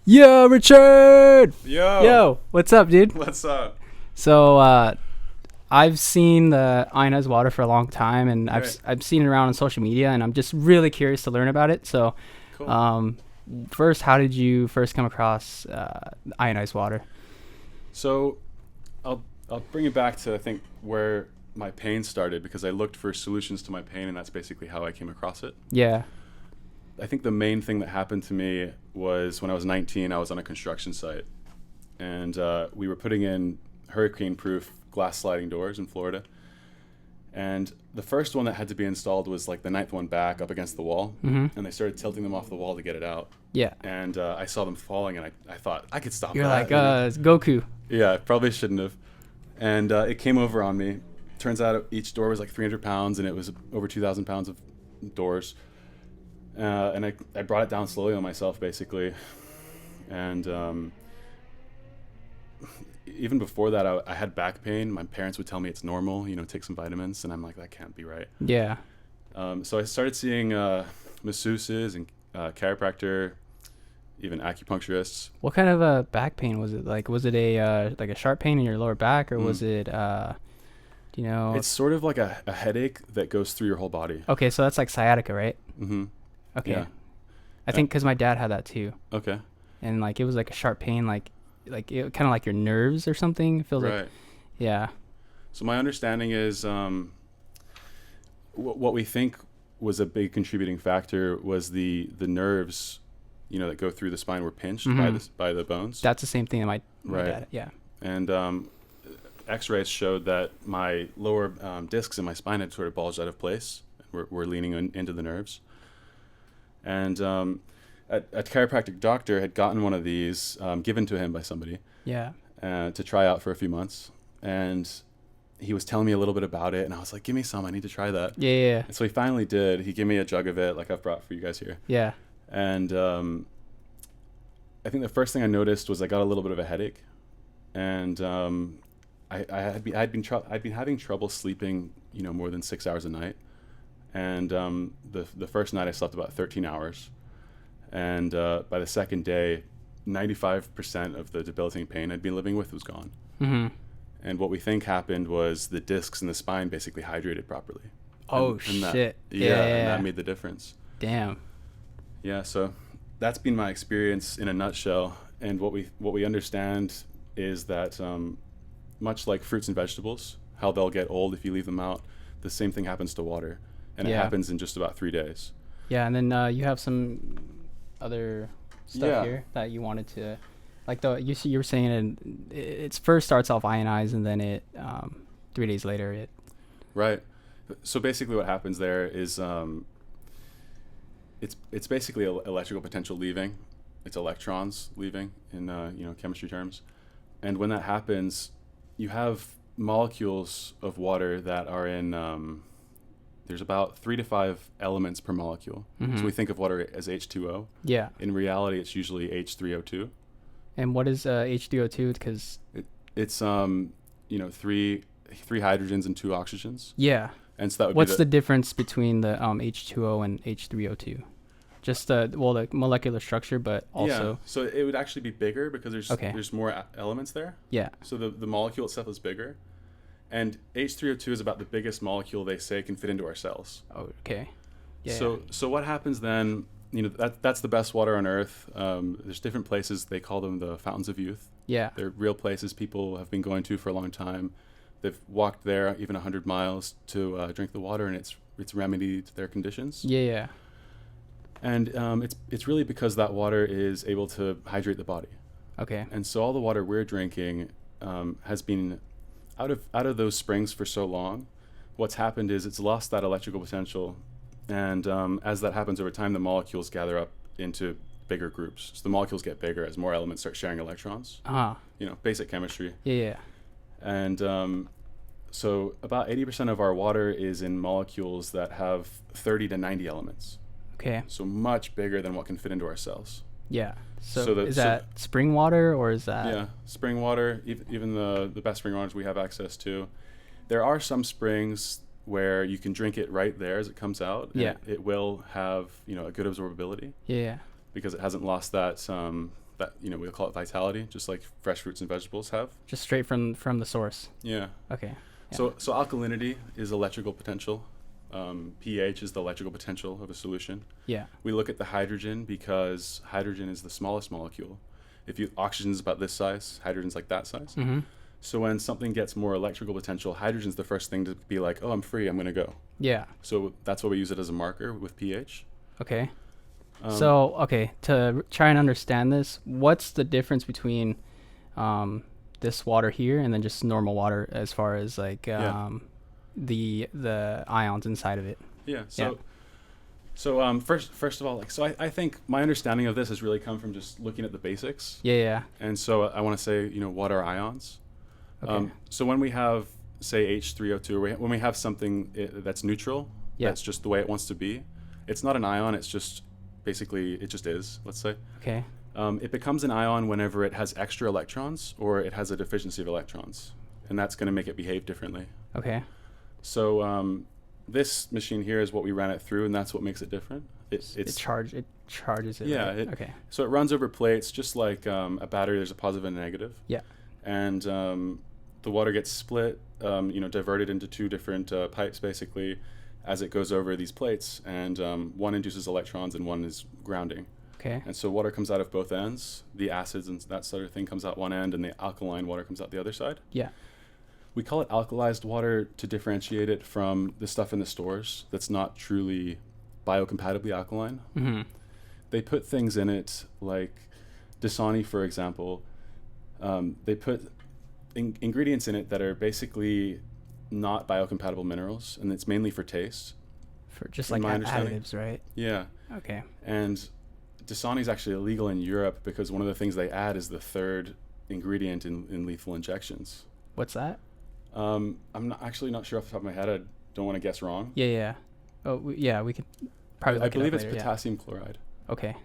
Yo, Richard! Yo, Yo, what's up, dude? what's up? So, I've seen the Hynds water for a long time, and Right, I've seen it around on social media, and I'm just really curious to learn about it. So, cool. um, first, how did you first come across ionized water? So, I'll bring it back to I think where my pain started because I looked for solutions to my pain, and that's basically how I came across it. Yeah, I think the main thing that happened to me was when I was 19. I was on a construction site, and we were putting in hurricane-proof glass sliding doors in Florida. And the first one that had to be installed was like the ninth one back up against the wall, mm-hmm. and they started tilting them off the wall to get it out. Yeah. And I saw them falling, and I thought I could stop You're that. like, it's Goku. Yeah, I probably shouldn't have. And it came over on me. Turns out each door was like 300 pounds, and it was over 2,000 pounds of doors. And I brought it down slowly on myself, basically. And even before that, I had back pain. My parents would tell me it's normal, take some vitamins. And I'm like, that can't be right. Yeah. So I started seeing masseuses and chiropractor, even acupuncturists. What kind of back pain was it? Like, was it a like a sharp pain in your lower back, or was it do you know? It's sort of like a headache that goes through your whole body. Okay, so that's like sciatica, right? Mm-hmm. Okay. Yeah. I think because my dad had that too, Okay. and like it was like a sharp pain, like it kind of like your nerves or something. It feels Right. like, yeah, So my understanding is what we think was a big contributing factor was the nerves, that go through the spine were pinched by the bones. that's the same thing that my Right. dad. Yeah. And X-rays showed that my lower discs in my spine had sort of bulged out of place. Were leaning into the nerves. And a chiropractic doctor had gotten one of these given to him by somebody Yeah. to try out for a few months. And he was telling me a little bit about it, and I was like, give me some. I need to try that. Yeah. Yeah. And so he finally did. He gave me a jug of it, like I've brought for you guys here. Yeah. And I think the first thing I noticed was I got a little bit of a headache. And I'd been having trouble sleeping, more than 6 hours a night. And the first night I slept about 13 hours. And by the second day, 95% of the debilitating pain I'd been living with was gone. Mm-hmm. And what we think happened was the discs in the spine basically hydrated properly. Oh And shit. Yeah, and that made the difference. Damn. Yeah, so that's been my experience in a nutshell. And what we understand is that much like fruits and vegetables, how they'll get old if you leave them out, the same thing happens to water. And it happens in just about 3 days. Yeah, and then you have some other stuff Yeah. here that you wanted to, like you were saying it first starts off ionized, and then it 3 days later it. Right. So basically what happens there is it's basically electrical potential leaving. It's electrons leaving in chemistry terms. And when that happens, you have molecules of water that are in there's about 3 to 5 elements per molecule. Mm-hmm. So we think of water as H2O. Yeah. In reality, it's usually H3O2. And what is H3O2? Because It's three hydrogens and 2 oxygens. yeah. And so that would What's be the difference between the H2O and H3O2? Just the molecular structure, but also. Yeah. So it would actually be bigger because Okay. there's more elements there. Yeah. So the molecule itself is bigger. And H3O2 is about the biggest molecule they say can fit into our cells. Oh, okay. Yeah. So what happens then, that's the best water on earth. There's different places, they call them the fountains of youth. Yeah. They're real places people have been going to for a long time. They've walked there even 100 miles to drink the water, and it's remedied their conditions. Yeah. Yeah. And it's really because that water is able to hydrate the body. Okay. And so all the water we're drinking has been out of those springs for so long. What's happened is it's lost that electrical potential, and as that happens over time, the molecules gather up into bigger groups. So the molecules get bigger as more elements start sharing electrons. Basic chemistry. Yeah. Yeah. And so about 80% of our water is in molecules that have 30 to 90 elements. Okay. So much bigger than what can fit into our cells. Yeah. So, So is that spring water, or is that? Yeah, spring water, even the best spring waters we have access to. There are some springs where you can drink it right there as it comes out. And Yeah. it will have, a good absorbability Yeah. because it hasn't lost that that, you know, we'll call it vitality, just like fresh fruits and vegetables have. Just straight from the source. Yeah. Okay. Yeah. So alkalinity is electrical potential. pH is the electrical potential of a solution. Yeah. We look at the hydrogen because hydrogen is the smallest molecule. If oxygen's about this size, hydrogen's like that size. Mm-hmm. So when something gets more electrical potential, hydrogen's the first thing to be like, oh, I'm free, I'm gonna go. Yeah. So that's why we use it as a marker with pH. Okay. So, okay, to try and understand this, what's the difference between this water here and then just normal water as far as like the ions inside of it? Yeah. So first of all, like, so I think my understanding of this has really come from just looking at the basics. Yeah. And so I want to say, you know, what are ions? Okay. So when we have, say, H3O2, or when we have something that's neutral, that's just the way it wants to be, it's not an ion, it's just basically, it just is, let's say. Okay. It becomes an ion whenever it has extra electrons or it has a deficiency of electrons, and that's going to make it behave differently. Okay. So this machine here is what we ran it through, and that's what makes it different. It charges it. Yeah. Right? Okay. So it runs over plates, just like a battery. There's a positive and a negative. Yeah. And the water gets split, diverted into two different pipes, basically, as it goes over these plates, and one induces electrons and one is grounding. Okay. And so water comes out of both ends. The acids and that sort of thing comes out one end, and the alkaline water comes out the other side. Yeah. We call it alkalized water to differentiate it from the stuff in the stores that's not truly biocompatibly alkaline. Mm-hmm. They put things in it like Dasani, for example. They put ingredients in it that are basically not biocompatible minerals, and it's mainly for taste. For just like additives, right? Yeah. Okay. And Dasani is actually illegal in Europe because one of the things they add is the third ingredient in lethal injections. What's that? I'm not sure off the top of my head. I don't want to guess wrong. Yeah. Oh, we could probably. I believe it's later, potassium chloride. Okay.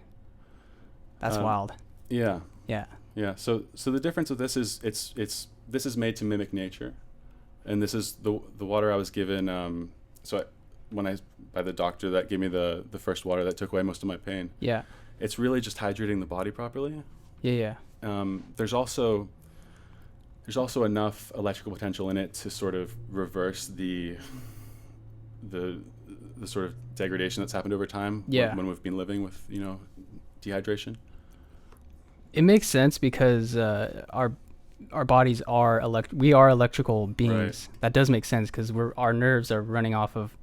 That's wild. Yeah. Yeah. Yeah. So the difference with this is this is made to mimic nature, and this is the water I was given. By the doctor that gave me the first water that took away most of my pain. Yeah. It's really just hydrating the body properly. Yeah. There's also enough electrical potential in it to sort of reverse the sort of degradation that's happened over time. Yeah. When we've been living with, dehydration. It makes sense because our bodies are we are electrical beings. Right. That does make sense because our nerves are running off of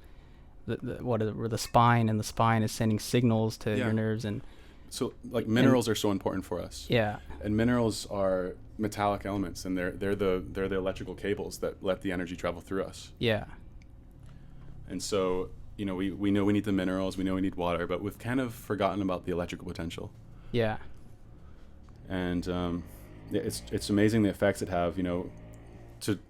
the spine, and the spine is sending signals to your nerves, and so like minerals are so important for us. Yeah. And minerals are metallic elements, and they're the electrical cables that let the energy travel through us. Yeah. And so, we know we need the minerals, we know we need water, but we've kind of forgotten about the electrical potential. Yeah. And it's amazing the effects it have,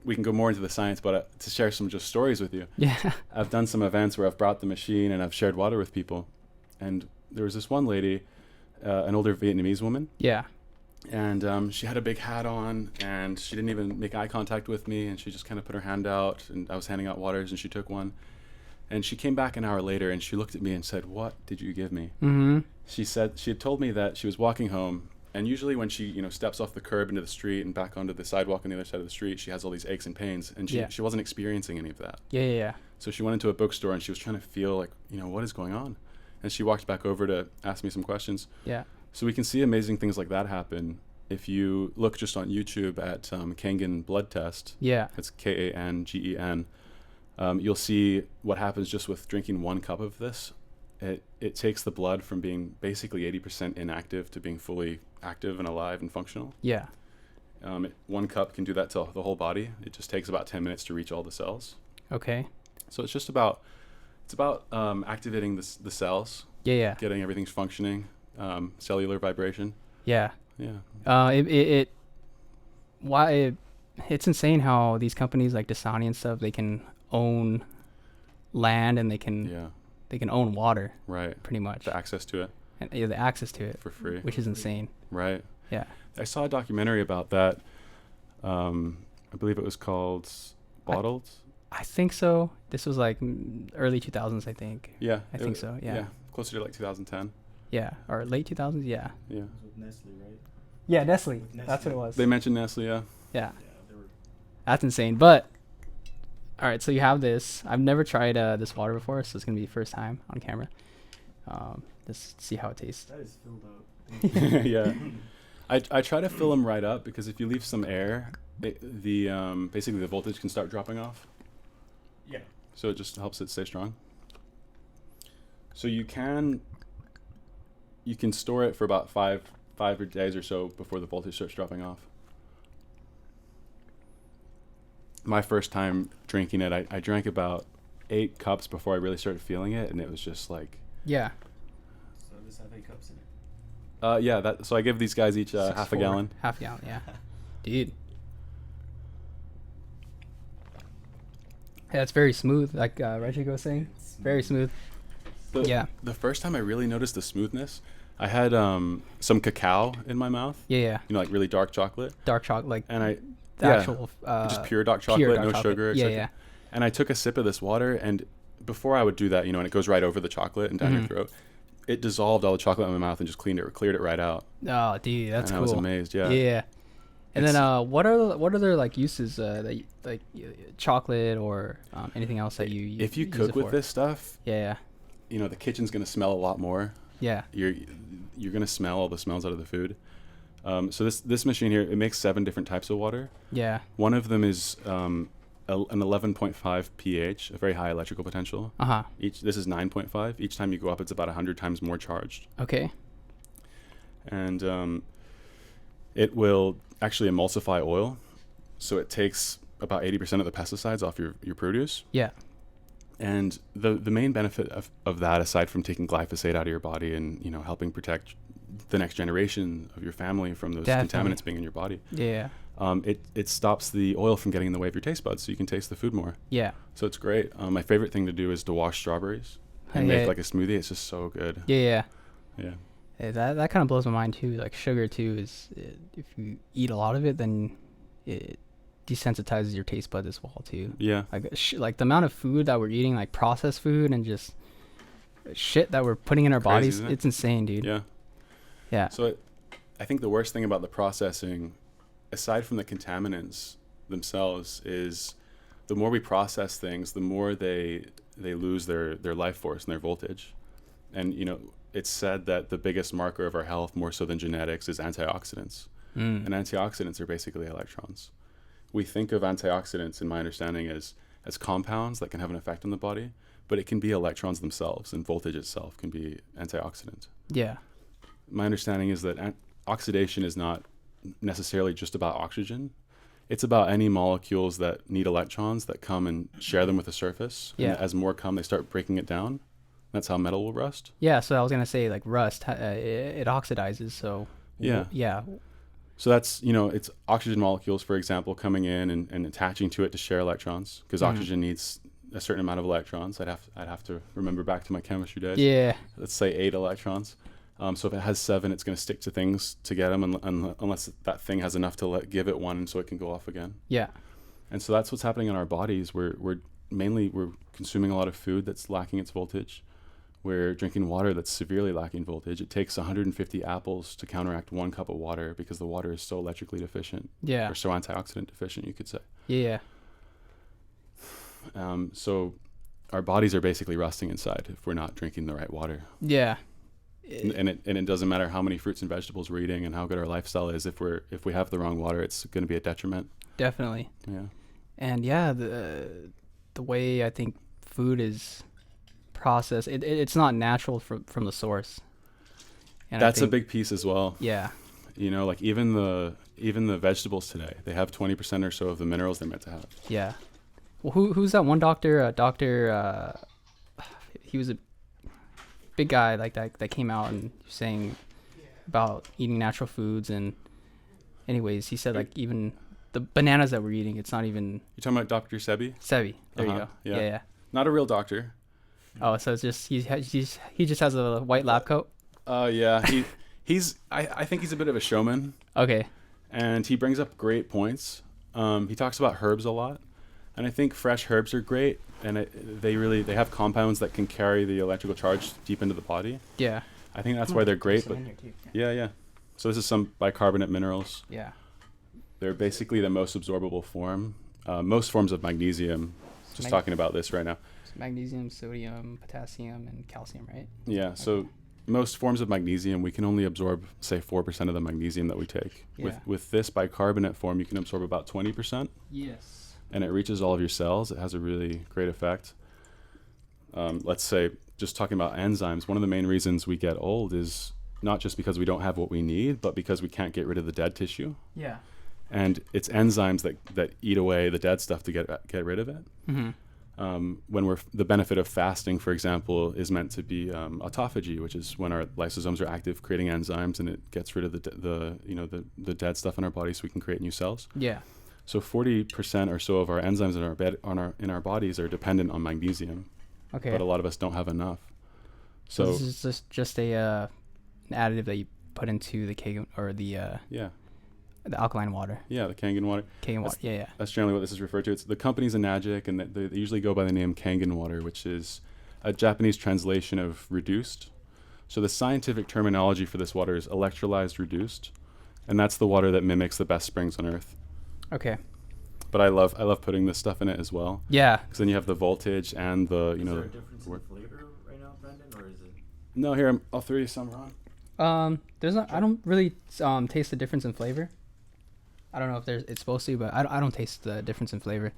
we can go more into the science, but to share some just stories with you. Yeah. I've done some events where I've brought the machine and I've shared water with people. And there was this one lady, an older Vietnamese woman. Yeah. And she had a big hat on, and she didn't even make eye contact with me, and she just kind of put her hand out, and I was handing out waters, and she took one. And she came back an hour later, and she looked at me and said, "What did you give me?" Mm-hmm. She said she had told me that she was walking home, and usually when she steps off the curb into the street and back onto the sidewalk on the other side of the street, she has all these aches and pains, and she wasn't experiencing any of that. Yeah. So she went into a bookstore, and she was trying to feel like, what is going on? And she walked back over to ask me some questions. Yeah. So we can see amazing things like that happen if you look just on YouTube at Kangen blood test. Yeah. It's Kangen. You'll see what happens just with drinking 1 cup of this. It takes the blood from being basically 80% inactive to being fully active and alive and functional. Yeah. 1 cup can do that to the whole body. It just takes about 10 minutes to reach all the cells. Okay. So it's about activating the cells. Yeah. Getting everything functioning. Cellular vibration. Yeah. Yeah. It's insane how these companies like Dasani and stuff, they can own land and they can own water. Right. Pretty much. The access to it. And the access to it for free, which is insane. Right. Yeah. I saw a documentary about that. I believe it was called Bottled. I think so. This was like early 2000s, I think. Yeah. I think so. Yeah. Yeah. Closer to like 2010. Yeah. Or late 2000s. Yeah. Yeah. With Nestle, right? Yeah, Nestle. Nestle. That's what it was. They mentioned Nestle, yeah. Yeah, Yeah, they were. that's insane. But all right, so you have this. I've never tried this water before, so it's gonna be the first time on camera. Just see how it tastes. That is filled up. Yeah. I try to fill them right up because if you leave some air, basically the voltage can start dropping off. Yeah. So it just helps it stay strong. So you can store it for about five days or so before the voltage starts dropping off. My first time drinking it, I drank about 8 cups before I really started feeling it, and it was just like, Yeah. So this have 8 cups in it. yeah. So I give these guys each half a 6'4". gallon. Half a gallon, yeah. Dude. Yeah, it's very smooth, like Reggie was saying. Very smooth. Yeah. The first time I really noticed the smoothness, I had some cacao in my mouth. Yeah. You know, like really dark chocolate. Dark chocolate, like And the actual. just pure dark chocolate, dark no chocolate. sugar. Yeah, etc. yeah. And I took a sip of this water, and before I would do that, you know, and it goes right over the chocolate and down your throat, it dissolved all the chocolate in my mouth and just cleared it right out. Oh, dude, that's and cool. I was amazed. Yeah. Yeah. And It's- then what are their like uses that chocolate or anything else that you If you use cook it with for? this stuff, Yeah. you know, the kitchen's gonna smell a lot more. Yeah. You're gonna smell all the smells out of the food. So this machine here, it makes 7 different types of water. Yeah. One of them is an 11.5 pH, a very high electrical potential. Uh-huh. This is 9.5. Each time you go up, it's about 100 times more charged. Okay. And it will actually emulsify oil, so it takes about 80% of the pesticides off your produce. Yeah. And the main benefit of that, aside from taking glyphosate out of your body and, you know, helping protect the next generation of your family from those Definitely. contaminants being in your body, Yeah. it stops the oil from getting in the way of your taste buds, so you can taste the food more. Yeah. So it's great. My favorite thing to do is to wash strawberries and Yeah. make like a smoothie. It's just so good. Yeah. Yeah. Yeah, that kind of blows my mind too. Like sugar too is if you eat a lot of it, then it desensitizes your taste buds as well too. Yeah. Like like the amount of food that we're eating, like processed food and just shit that we're putting in our Crazy, bodies, isn't it? it's insane, dude. Yeah. Yeah. So I think the worst thing about the processing, aside from the contaminants themselves, is the more we process things, the more they lose their life force and their voltage. And, you know, it's said that the biggest marker of our health, more so than genetics, is antioxidants. And antioxidants are basically electrons. We think of antioxidants, in my understanding, as compounds that can have an effect on the body, but it can be electrons themselves, and voltage itself can be antioxidant. Yeah. My understanding is that oxidation is not necessarily just about oxygen. It's about any molecules that need electrons that come and share them with the surface. Yeah. And as more come, they start breaking it down. That's how metal will rust. Yeah. So I was gonna say like rust, it oxidizes. So Yeah. Yeah. So that's, you know, it's oxygen molecules, for example, coming in and attaching to it to share electrons, because oxygen needs a certain amount of electrons. I'd have to remember back to my chemistry days. Yeah. Let's say 8 electrons. So if it has 7, it's going to stick to things to get them, unless that thing has enough to give it 1, so it can go off again. Yeah. And so that's what's happening in our bodies. We're consuming a lot of food that's lacking its voltage. We're drinking water that's severely lacking voltage. It takes 150 apples to counteract 1 cup of water because the water is so electrically deficient. Yeah. Or so antioxidant deficient, you could say. Yeah. So our bodies are basically rusting inside if we're not drinking the right water. Yeah. And it doesn't matter how many fruits and vegetables we're eating and how good our lifestyle is. If we have the wrong water, it's going to be a detriment. Definitely. Yeah. And yeah, the way I think food is processed, it's not natural from the source. And That's a big piece as well. Yeah. You know, like even the vegetables today, they have 20% or so of the minerals they're meant to have. Yeah. Well, who's that one doctor? He was a big guy like that came out and saying about eating natural foods. And anyways, he said like even the bananas that we're eating, it's not even. You're talking about Dr. Sebi? Sebi. There you go. Yeah. Yeah. Not a real doctor. Oh, so it's just he just has a white lab coat. Yeah. I think he's a bit of a showman, Okay. and he brings up great points. He talks about herbs a lot, and I think fresh herbs are great, and they have compounds that can carry the electrical charge deep into the body. Yeah. I think that's why they're great. But Some in here too. yeah. So this is some bicarbonate minerals. Yeah. They're basically the most absorbable form. Most forms of magnesium, just talking about this right now. Magnesium, sodium, potassium, and calcium, right? Yeah, so most forms of magnesium, we can only absorb, say, 4% of the magnesium that we take. Yeah. With this bicarbonate form, you can absorb about 20%. Yes. And it reaches all of your cells. It has a really great effect. Let's say, just talking about enzymes, one of the main reasons we get old is not just because we don't have what we need, but because we can't get rid of the dead tissue. Yeah. And it's enzymes that eat away the dead stuff to get rid of it. Mm-hmm. When the benefit of fasting, for example, is meant to be autophagy, which is when our lysosomes are active, creating enzymes, and it gets rid of the dead stuff in our body, so we can create new cells. Yeah. So 40% or so of our enzymes in our bodies are dependent on magnesium. Okay. But a lot of us don't have enough. So this is just a an additive that you put into the Kangen or the alkaline water. Yeah, the Kangen water. Kangen water. Yeah. That's generally what this is referred to. It's the company's Enagic, and they usually go by the name Kangen water, which is a Japanese translation of reduced. So the scientific terminology for this water is electrolyzed reduced, and that's the water that mimics the best springs on Earth. Okay. But I love putting this stuff in it as well. Yeah. Because then you have the voltage and the Is there a difference in flavor right now, Branden, or is it? No, here I'll throw you some, Ron. There's not. I don't really taste the difference in flavor. I don't know if it's supposed to, but I don't taste the difference in flavor.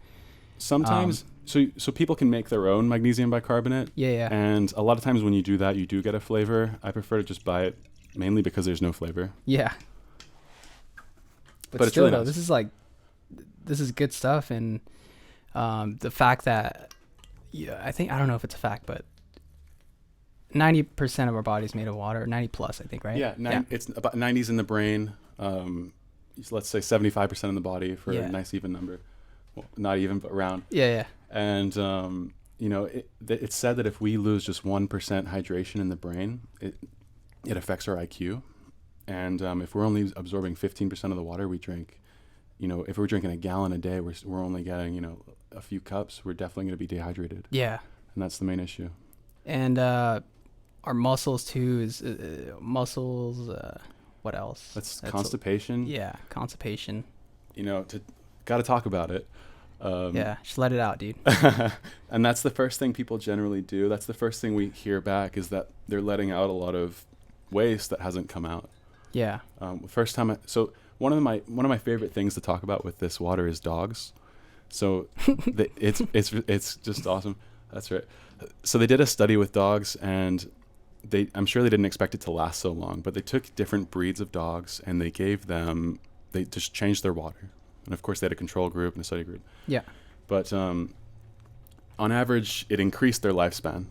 Sometimes, so people can make their own magnesium bicarbonate. Yeah. And a lot of times when you do that, you do get a flavor. I prefer to just buy it mainly because there's no flavor. Yeah. But it's still, really though, nice. this is good stuff, and the fact that I don't know if it's a fact, but 90% of our body's made of water, 90 plus, I think, right? Yeah, it's about 90s in the brain. Let's say 75% in the body for a nice even number. Well, not even, but round. Yeah. And it's said that if we lose just 1% hydration in the brain, it affects our IQ. And if we're only absorbing 15% of the water we drink, if we're drinking a gallon a day, we're only getting a few cups. We're definitely going to be dehydrated. Yeah. And that's the main issue. And our muscles too is muscles. What else? That's constipation. Constipation. Got to talk about it. Just let it out, dude. And that's the first thing people generally do. That's the first thing we hear back is that they're letting out a lot of waste that hasn't come out. Yeah. First time. So one of my favorite things to talk about with this water is dogs. So it's just awesome. That's right. So they did a study with dogs, and I'm sure they didn't expect it to last so long, but they took different breeds of dogs and they just changed their water. And of course they had a control group and a study group. Yeah. But on average, it increased their lifespan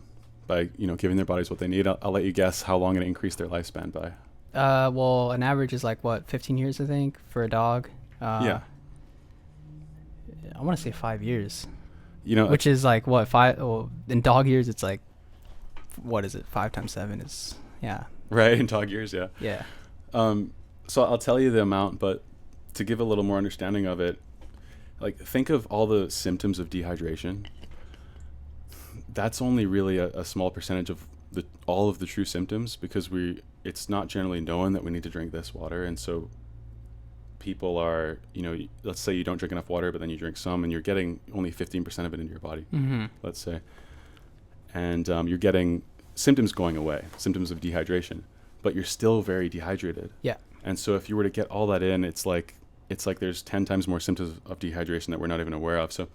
by, giving their bodies what they need. I'll let you guess how long it increased their lifespan by. Well, an average is 15 years, I think, for a dog. Yeah. I want to say 5 years. Which is 5? Well, in dog years, it's what is it? 5 times 7 is, yeah. Right, in dog years, yeah. Yeah. So I'll tell you the amount, but to give a little more understanding of it, think of all the symptoms of dehydration. That's only really a small percentage of all of the true symptoms, because it's not generally known that we need to drink this water. And so people are, let's say you don't drink enough water, but then you drink some and you're getting only 15% of it into your body, let's say. And you're getting symptoms going away, symptoms of dehydration, but you're still very dehydrated. Yeah. And so if you were to get all that in, it's like there's 10 times more symptoms of dehydration that we're not even aware of. So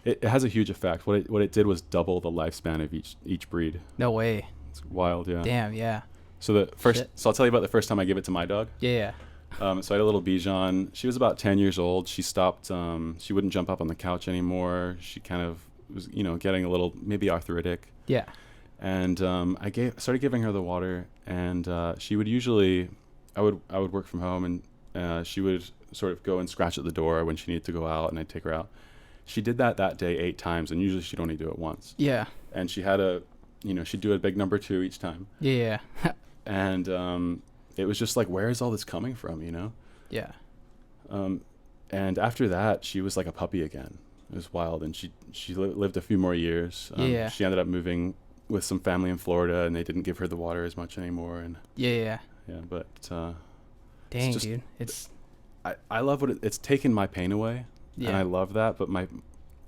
it has a huge effect. What it did was double the lifespan of each breed. No way. It's wild, yeah. Damn, yeah. So I'll tell you about the first time I gave it to my dog. Yeah. So I had a little Bichon. She was about 10 years old. She stopped. She wouldn't jump up on the couch anymore. She kind of was, getting a little maybe arthritic. Yeah. And I started giving her the water, and she would usually, I would work from home, and she would sort of go and scratch at the door when she needed to go out, and I'd take her out. She did that day 8 times, and usually she'd only do it once. Yeah. And she had she'd do a big number 2 each time. Yeah. And it was just where is all this coming from, Yeah. And after that, she was like a puppy again. It was wild, and she lived a few more years. Yeah. She ended up moving with some family in Florida, and they didn't give her the water as much anymore. And yeah. But Dang, dude. It's I love what it's taken my pain away, and I love that. But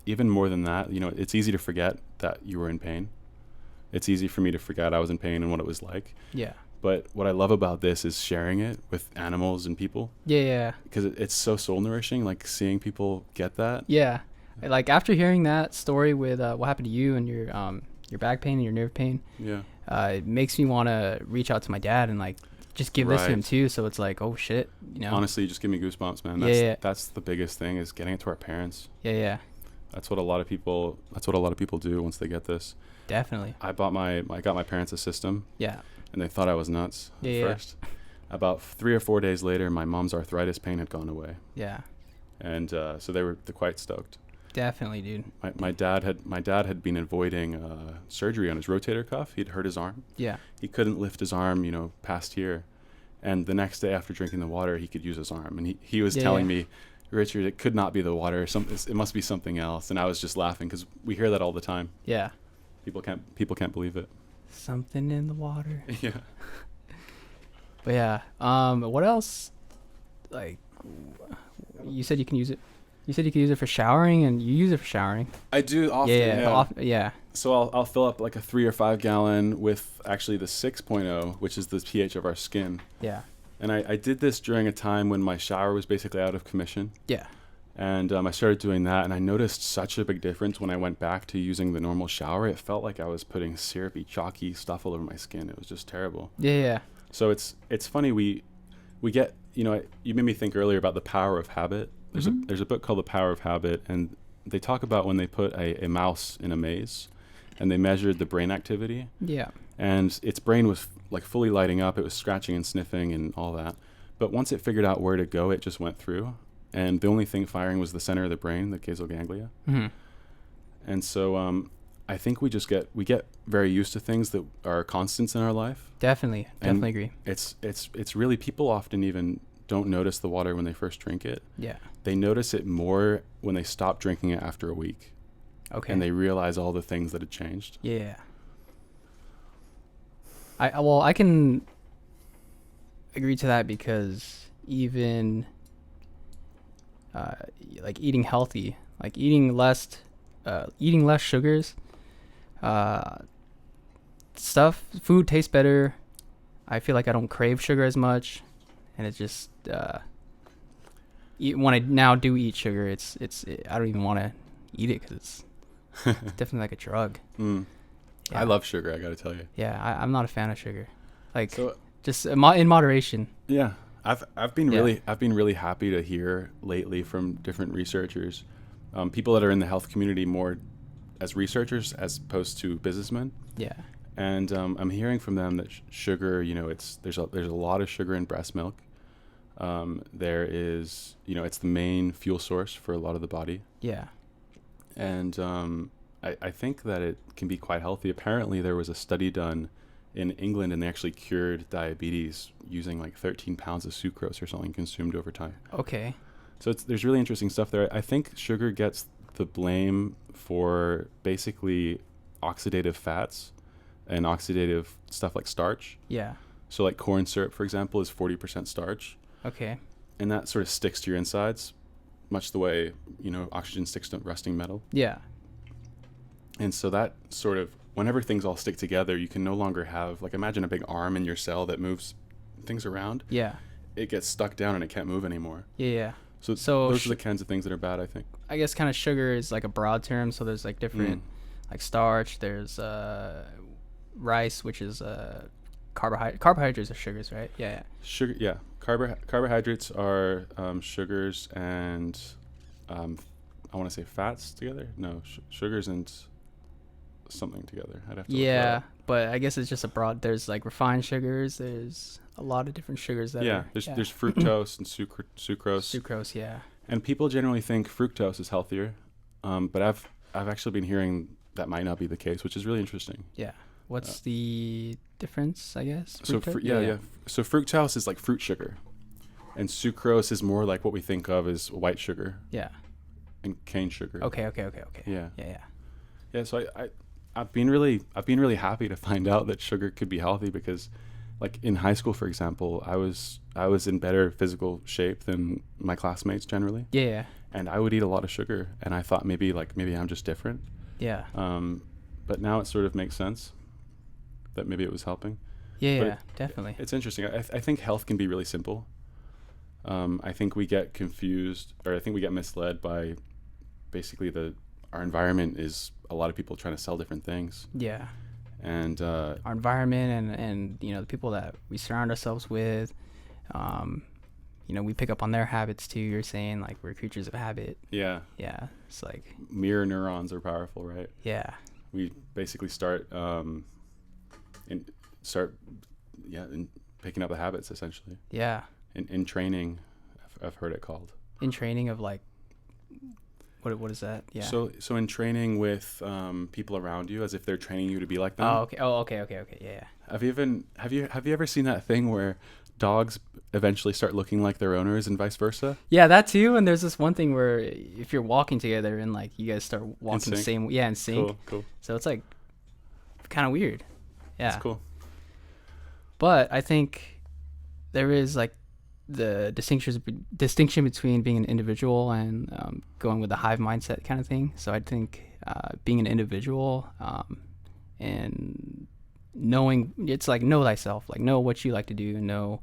even more than that, you know, it's easy to forget that you were in pain. It's easy for me to forget I was in pain and what it was like. Yeah. But what I love about this is sharing it with animals and people. Yeah. Because it's so soul nourishing, like seeing people get that. Yeah. Like after hearing that story with what happened to you and your back pain and your nerve pain, Yeah. It makes me want to reach out to my dad and like just give this to him too. So it's like, oh shit, you know. Honestly, you just give me goosebumps, man. That's the biggest thing, is getting it to our parents. Yeah. That's what a lot of people do once they get this. Definitely. I got my parents a system. Yeah. And they thought I was nuts at first. About 3 or 4 days later, my mom's arthritis pain had gone away. Yeah. And so they're quite stoked. Definitely, dude. My dad had been avoiding surgery on his rotator cuff. He'd hurt his arm. Yeah. He couldn't lift his arm, past here. And the next day after drinking the water, he could use his arm. And he was telling me, Richard, it could not be the water. It must be something else. And I was just laughing because we hear that all the time. Yeah. People can't believe it. Something in the water. Yeah. But yeah. What else? Like, you said you can use it. You said you could use it for showering, and you use it for showering. I do often. Yeah. So I'll fill up like a 3 or 5 gallon with actually the 6.0, which is the pH of our skin. Yeah. And I did this during a time when my shower was basically out of commission. Yeah. And I started doing that, and I noticed such a big difference when I went back to using the normal shower. It felt like I was putting syrupy, chalky stuff all over my skin. It was just terrible. Yeah. So it's funny, we get, you made me think earlier about the power of habit. There's a book called The Power of Habit, and they talk about when they put a mouse in a maze and they measured the brain activity. Yeah. And its brain was like fully lighting up. It was scratching and sniffing and all that. But once it figured out where to go, it just went through. And the only thing firing was the center of the brain, the basal ganglia. Mm-hmm. And so I think we get very used to things that are constants in our life. Definitely agree. It's really, people often even don't notice the water when they first drink it. Yeah. They notice it more when they stop drinking it after a week. Okay. And they realize all the things that had changed. Yeah. I can agree to that because even like eating healthy, like eating less sugars, food tastes better. I feel like I don't crave sugar as much, and it just when I now do eat sugar, I don't even want to eat it because it's definitely like a drug. Yeah. I love sugar, I gotta tell you. Yeah, I'm not a fan of sugar. Like, just in moderation. Yeah, I've been really happy to hear lately from different researchers, people that are in the health community more as researchers as opposed to businessmen. Yeah. And I'm hearing from them that sugar, there's a lot of sugar in breast milk. There is, it's the main fuel source for a lot of the body. Yeah. And I think that it can be quite healthy. Apparently, there was a study done in England, and they actually cured diabetes using like 13 pounds of sucrose or something consumed over time. Okay. So there's really interesting stuff there. I think sugar gets the blame for basically oxidative fats and oxidative stuff like starch. Yeah. So like corn syrup, for example, is 40% starch. Okay. And that sort of sticks to your insides, much the way, oxygen sticks to rusting metal. Yeah. And so that sort of, whenever things all stick together, you can no longer have, like, imagine a big arm in your cell that moves things around. Yeah. It gets stuck down and it can't move anymore. Yeah. So those are the kinds of things that are bad, I think. I guess kind of sugar is like a broad term. So there's like different, like starch. There's rice, which is carbohydrates are sugars, right? Yeah. Sugar, yeah. Carbohydrates are sugars and I want to say fats together. No, sugars and something together. I'd have to look that up. But I guess it's just a broad. There's like refined sugars. There's a lot of different sugars that are. There's fructose and sucrose. Sucrose, yeah. And people generally think fructose is healthier, but I've actually been hearing that might not be the case, which is really interesting. Yeah. What's the difference, I guess? So So fructose is like fruit sugar, and sucrose is more like what we think of as white sugar. Yeah. And cane sugar. Okay. Yeah. Yeah. So I've been really happy to find out that sugar could be healthy because, like in high school, for example, I was in better physical shape than my classmates generally, Yeah. and I would eat a lot of sugar, and I thought maybe I'm just different. Yeah. But now it sort of makes sense that maybe it was helping. Yeah. But Yeah. Definitely. It's interesting. I think health can be really simple. I think we get confused, or I think we get misled by basically our environment is a lot of people trying to sell different things. Yeah. And Our environment and you know the people that we surround ourselves with, you know, we pick up on their habits too. You're saying like we're creatures of habit. yeah, Yeah. It's like mirror neurons are powerful, right? yeah. We basically start in picking up the habits essentially. Yeah. In training, I've heard it called. In training of like what is that? Yeah. So in training with people around you, as if they're training you to be like them. Oh, okay. Oh, okay. Yeah. Have you ever seen that thing where dogs eventually start looking like their owners and vice versa? Yeah, that too. And there's this one thing where if you're walking together and like you guys start walking the sync? same, yeah, in sync. Cool. So it's like kind of weird. Yeah. That's cool. But I think there is like the distinction between being an individual and going with the hive mindset kind of thing. So I think being an individual and knowing, it's like know thyself, like know what you like to do, and know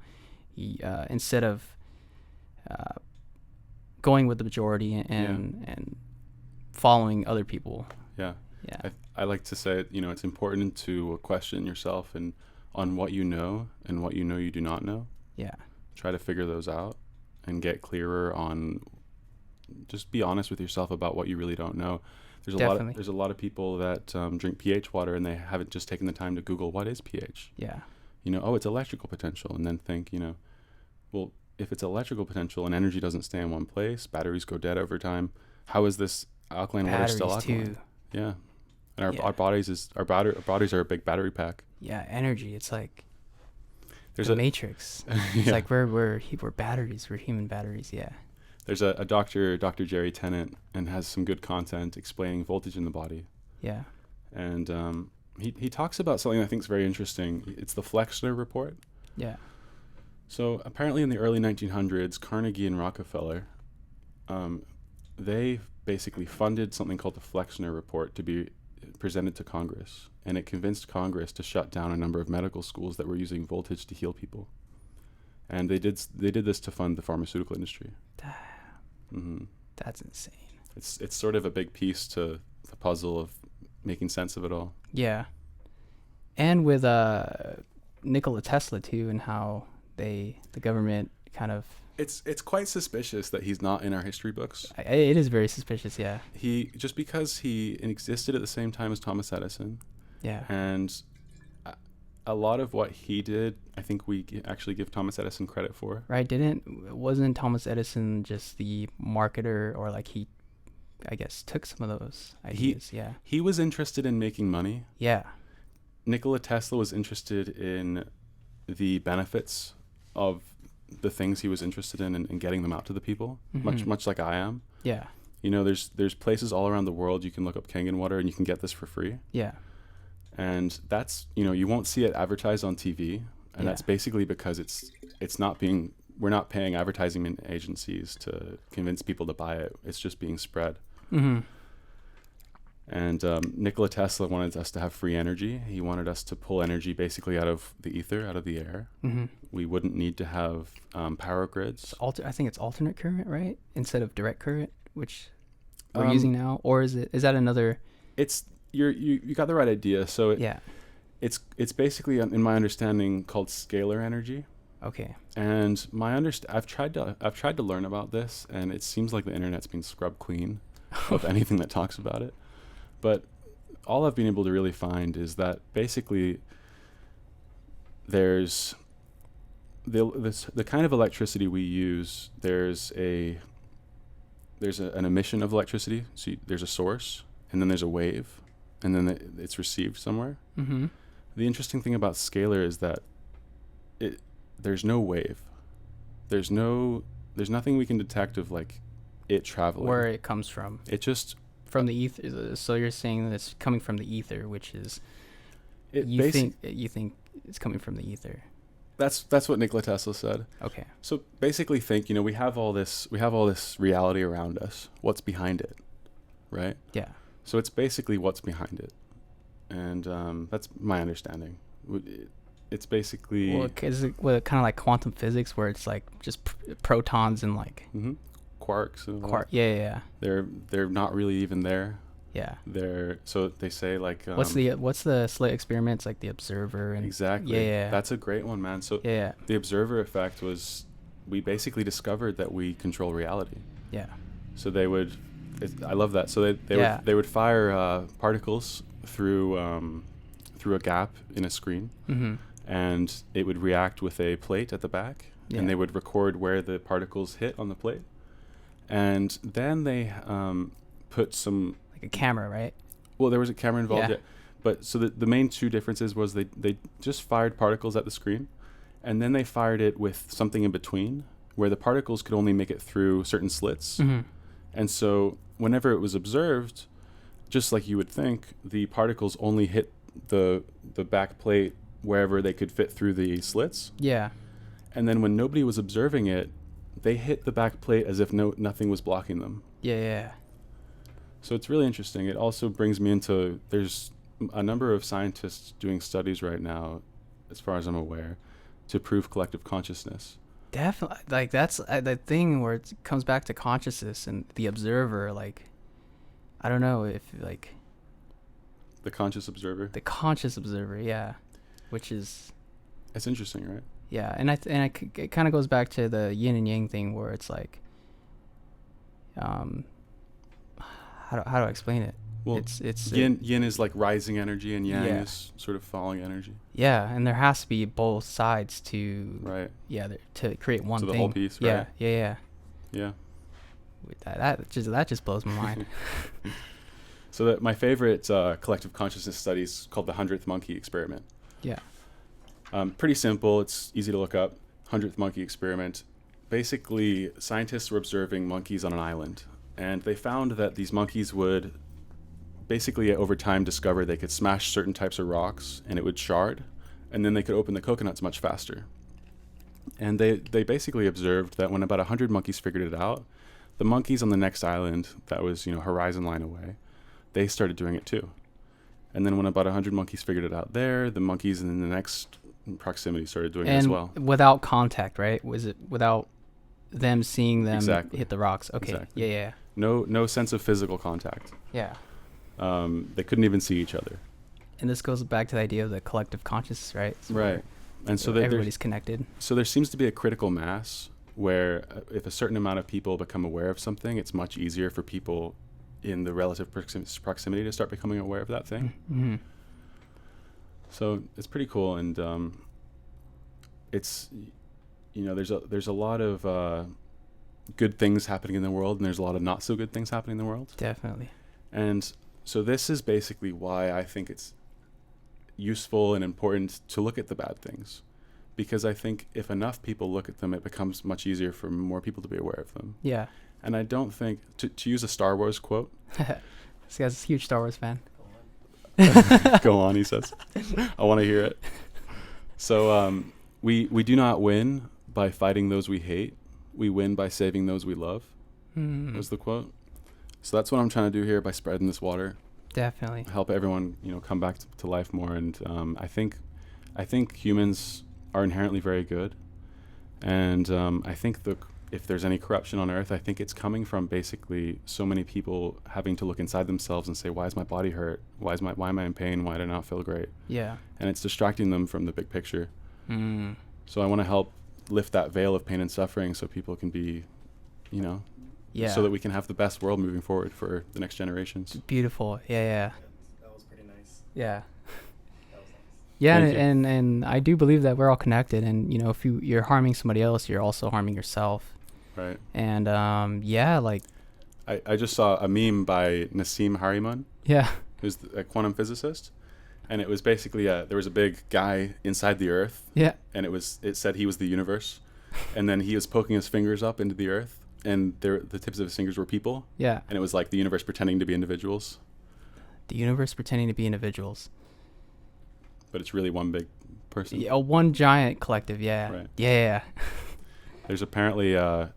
instead of going with the majority and following other people. Yeah. Yeah. I like to say, it's important to question yourself and on what you know and what you know you do not know. Yeah. Try to figure those out and get clearer on, just be honest with yourself about what you really don't know. There's a lot of people that drink pH water and they haven't just taken the time to Google what is pH. Yeah. It's electrical potential, and then think, well, if it's electrical potential and energy doesn't stay in one place, batteries go dead over time. How is this alkaline water still alkaline? Too. Yeah. And our bodies are a big battery pack. Yeah, energy. It's like there's the Matrix. It's like we're batteries. We're human batteries. Yeah. There's a Dr. Jerry Tennant, and has some good content explaining voltage in the body. Yeah. And he talks about something I think is very interesting. It's the Flexner report. Yeah. So apparently in the early 1900s, Carnegie and Rockefeller, they basically funded something called the Flexner report to be presented to Congress, and it convinced Congress to shut down a number of medical schools that were using voltage to heal people. And they did this to fund the pharmaceutical industry. Mm-hmm. That's insane. It's sort of a big piece to the puzzle of making sense of it all. Yeah. And with Nikola Tesla too, and how the government kind of, it's quite suspicious that he's not in our history books. It is very suspicious. Yeah. Just because he existed at the same time as Thomas Edison. Yeah. And a lot of what he did, I think we actually give Thomas Edison credit for. Right. Wasn't Thomas Edison just the marketer, or like he, I guess, took some of those ideas? He was interested in making money. Yeah. Nikola Tesla was interested in the benefits of the things he was interested in and getting them out to the people, much like I am. Yeah. There's places all around the world you can look up Kangen water and you can get this for free. Yeah. And that's, you won't see it advertised on TV, and that's basically because we're not paying advertising agencies to convince people to buy it. It's just being spread. Mm-hmm. And Nikola Tesla wanted us to have free energy. He wanted us to pull energy basically out of the ether, out of the air. Mm-hmm. We wouldn't need to have power grids. I think it's alternate current, right? Instead of direct current, which we're using now, or is that another? It's you got the right idea. So it's basically, in my understanding, called scalar energy. Okay. And I've tried to learn about this, and it seems like the internet's been scrubbed clean of anything that talks about it. But all I've been able to really find is that basically there's the kind of electricity we use. There's an emission of electricity. So there's a source, and then there's a wave, and then it's received somewhere. Mm-hmm. The interesting thing about scalar is that there's no wave. There's nothing we can detect of like it traveling. Where it comes from. It just from the ether. So you're saying that it's coming from the ether, which is you think it's coming from the ether. That's what Nikola Tesla said. Okay. So basically, think, we have all this reality around us. What's behind it, right? Yeah. So it's basically what's behind it, and that's my understanding. It's basically Well, is it kind of like quantum physics, where it's like just protons and like quarks and all that. Yeah. They're not really even there. Yeah. So they say like what's the slit experiment? It's like the observer and exactly. Yeah. That's a great one, man. So Yeah. the observer effect was, we basically discovered that we control reality. Yeah. So I love that. So they would fire particles through a gap in a screen, and it would react with a plate at the back, and they would record where the particles hit on the plate, and then they put some, like a camera, right? Well, there was a camera involved, Yeah. But so the main two differences was they just fired particles at the screen, and then they fired it with something in between where the particles could only make it through certain slits. And so whenever it was observed, just like you would think, the particles only hit the back plate wherever they could fit through the slits. Yeah. And then when nobody was observing it, they hit the back plate as if nothing was blocking them. Yeah. So it's really interesting. It also brings me into, there's a number of scientists doing studies right now, as far as I'm aware, to prove collective consciousness. Definitely. Like that's the thing where it comes back to consciousness and the observer. Like, I don't know if like The conscious observer. the conscious observer. Yeah. Which is, It's interesting, right? yeah. And it kind of goes back to the yin and yang thing, where it's like, how do I explain it? Well, it's yin is like rising energy, and yang Yeah. is sort of falling energy. yeah, and there has to be both sides to Right. to create one To the thing. whole piece, Yeah, right? yeah. Yeah. That just blows my mind. So that my favorite collective consciousness study is called the 100th monkey experiment. Yeah. Pretty simple. It's easy to look up. 100th monkey experiment. Basically, scientists were observing monkeys on an island, and they found that these monkeys would basically over time discover they could smash certain types of rocks and it would shard, and then they could open the coconuts much faster. And they basically observed that when about 100 monkeys figured it out, the monkeys on the next island that was, horizon line away, they started doing it too. And then when about 100 monkeys figured it out there, the monkeys in the next proximity started doing it as well. Without contact, right? Was it without them seeing them Exactly. hit the rocks? Okay. Exactly. Yeah. No sense of physical contact. Yeah. They couldn't even see each other. And this goes back to the idea of the collective consciousness, right? So Right. And so everybody's connected. So there seems to be a critical mass where if a certain amount of people become aware of something, it's much easier for people in the relative proximity to start becoming aware of that thing. Mm-hmm. So it's pretty cool, and it's there's a lot of good things happening in the world, and there's a lot of not so good things happening in the world. Definitely. And so this is basically why I think it's useful and important to look at the bad things, because I think if enough people look at them, it becomes much easier for more people to be aware of them. Yeah. And I don't think, to use a Star Wars quote. This guy's a huge Star Wars fan. Go on, he says. I want to hear it. So we do not win by fighting those we hate. We win by saving those we love. Was the quote. So that's what I'm trying to do here by spreading this water. Definitely. Help everyone, come back to life more. And I think humans are inherently very good. And I think if there's any corruption on Earth, I think it's coming from basically so many people having to look inside themselves and say, why is my body hurt? Why am I in pain? Why do I not feel great? Yeah. And it's distracting them from the big picture. So I want to help lift that veil of pain and suffering so people can be, so that we can have the best world moving forward for the next generations. Beautiful. Yeah. That was pretty nice. Yeah. That was nice. Yeah, Thank you. and I do believe that we're all connected, and if you're harming somebody else, you're also harming yourself. Right. And like I just saw a meme by Nassim Haramein, yeah. who's a quantum physicist, and it was basically there was a big guy inside the Earth, Yeah. and it said he was the universe, and then he was poking his fingers up into the Earth, and the tips of his fingers were people, Yeah. and it was like the universe pretending to be individuals, The universe pretending to be individuals. but it's really one big person. Yeah, one giant collective. Yeah. Right. Yeah. There's apparently I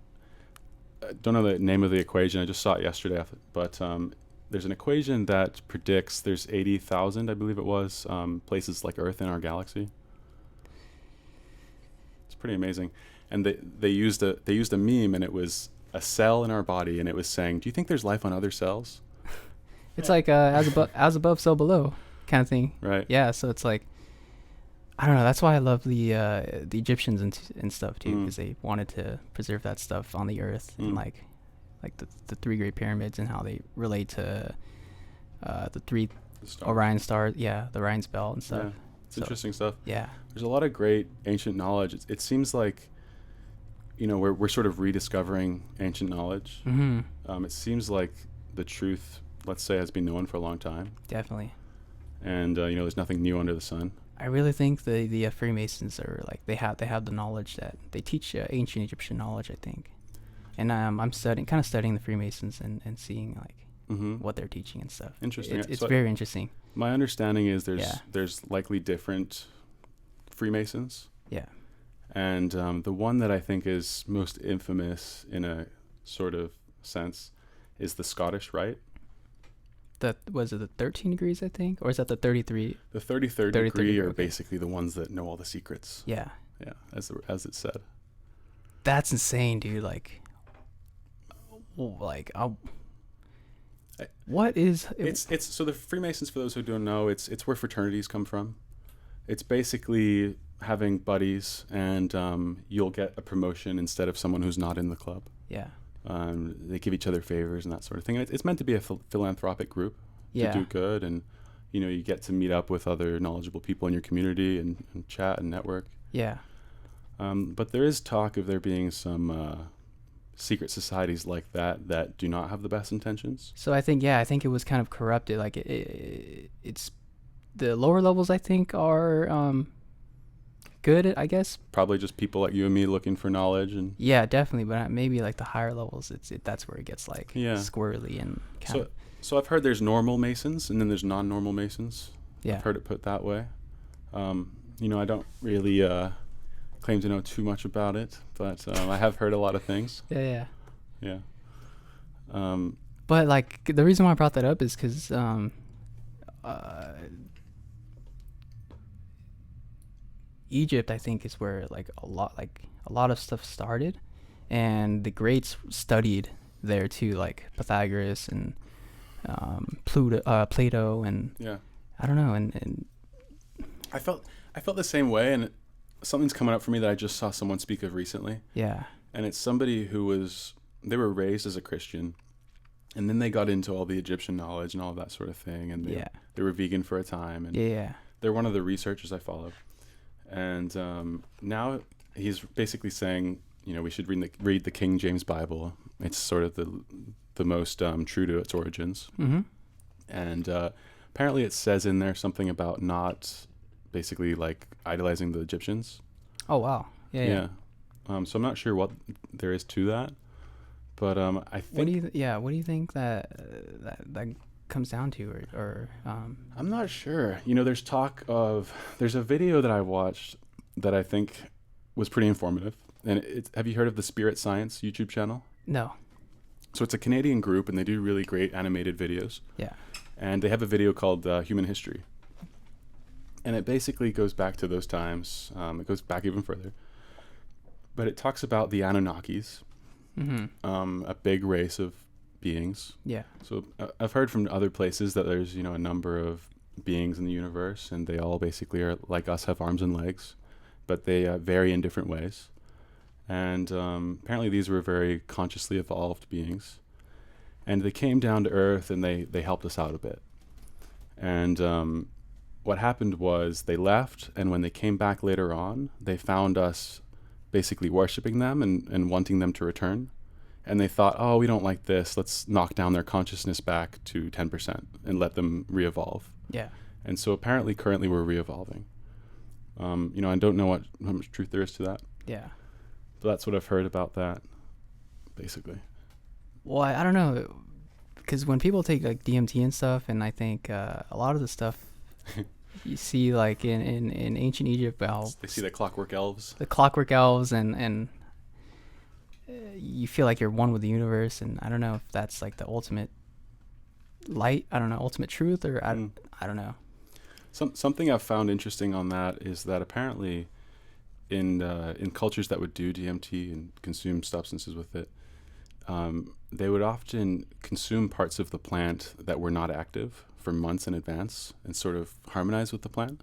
don't know the name of the equation. I just saw it yesterday, but there's an equation that predicts there's 80,000, I believe it was, places like Earth in our galaxy. It's pretty amazing. And they used a meme, and it was a cell in our body, and it was saying, "Do you think there's life on other cells?" It's like as above, so below kind of thing. Right. Yeah. So it's like, I don't know. That's why I love the Egyptians and stuff too, because they wanted to preserve that stuff on the Earth, and like the three Great Pyramids and how they relate to the three Orion stars. Yeah, the Orion's belt and stuff. Yeah. It's interesting stuff. Yeah. There's a lot of great ancient knowledge. It seems like, we're sort of rediscovering ancient knowledge. Mm-hmm. It seems like the truth, let's say, has been known for a long time. Definitely. And there's nothing new under the sun. I really think the Freemasons are like they have the knowledge that they teach ancient Egyptian knowledge, I think. And I'm studying the Freemasons and seeing like what they're teaching and stuff. Interesting. It's So very interesting. My understanding is there's likely different Freemasons. Yeah. And the one that I think is most infamous in a sort of sense is the Scottish Rite. Was it the 13 degrees, I think? Or is that the 33? The 33rd degree are okay. basically the ones that know all the secrets. Yeah. Yeah, as it said. That's insane, dude. What is... It's so the Freemasons, for those who don't know, it's where fraternities come from. It's basically having buddies, and you'll get a promotion instead of someone who's not in the club. Yeah. They give each other favors and that sort of thing. And it's meant to be a philanthropic group to do good, and you get to meet up with other knowledgeable people in your community and chat and network. Yeah. But there is talk of there being some secret societies like that do not have the best intentions. So I think it was kind of corrupted. Like it's the lower levels, I think, are good, I guess. Probably just people like you and me looking for knowledge. And yeah, definitely. But maybe like the higher levels, that's where it gets like squirrely and kind of. So I've heard there's normal Masons and then there's non-normal Masons. Yeah. I've heard it put that way. I don't really claim to know too much about it, but I have heard a lot of things. Yeah. But like the reason why I brought that up is because Egypt, I think, is where a lot of stuff started, and the greats studied there too, like Pythagoras and Plato, and I don't know, and I felt the same way, and something's coming up for me that I just saw someone speak of recently. Yeah. And it's somebody they were raised as a Christian, and then they got into all the Egyptian knowledge and all of that sort of thing, and they were vegan for a time, and they're one of the researchers I follow. And now he's basically saying, we should read the King James Bible. It's sort of the most true to its origins. Mm-hmm. And apparently it says in there something about not basically like idolizing the Egyptians. Oh, wow. Yeah. So I'm not sure what there is to that, but I think. What do you think that comes down to, or I'm not sure. There's a video that I watched that I think was pretty informative, and have you heard of the Spirit Science YouTube channel? No. So it's a Canadian group, and they do really great animated videos. Yeah. And they have a video called Human History, and it basically goes back to those times. It goes back even further, but it talks about the Anunnakis, a big race of beings. Yeah. So I've heard from other places that there's a number of beings in the universe, and they all basically are like us, have arms and legs, but they vary in different ways. And apparently these were very consciously evolved beings, and they came down to Earth, and they helped us out a bit. And what happened was they left, and when they came back later on, they found us basically worshiping them and wanting them to return. And they thought, oh, we don't like this. Let's knock down their consciousness back to 10% and let them re-evolve. Yeah. And so apparently currently we're re-evolving. I don't know how much truth there is to that. Yeah. But that's what I've heard about that, basically. Well, I don't know, because when people take like DMT and stuff, and I think a lot of the stuff you see like in ancient Egypt how They see the clockwork elves. the clockwork elves and you feel like you're one with the universe, and I don't know if that's like the ultimate light. I don't know, ultimate truth, or I don't know. Something I've found interesting on that is that apparently in cultures that would do DMT and consume substances with it, they would often consume parts of the plant that were not active for months in advance and sort of harmonize with the plant.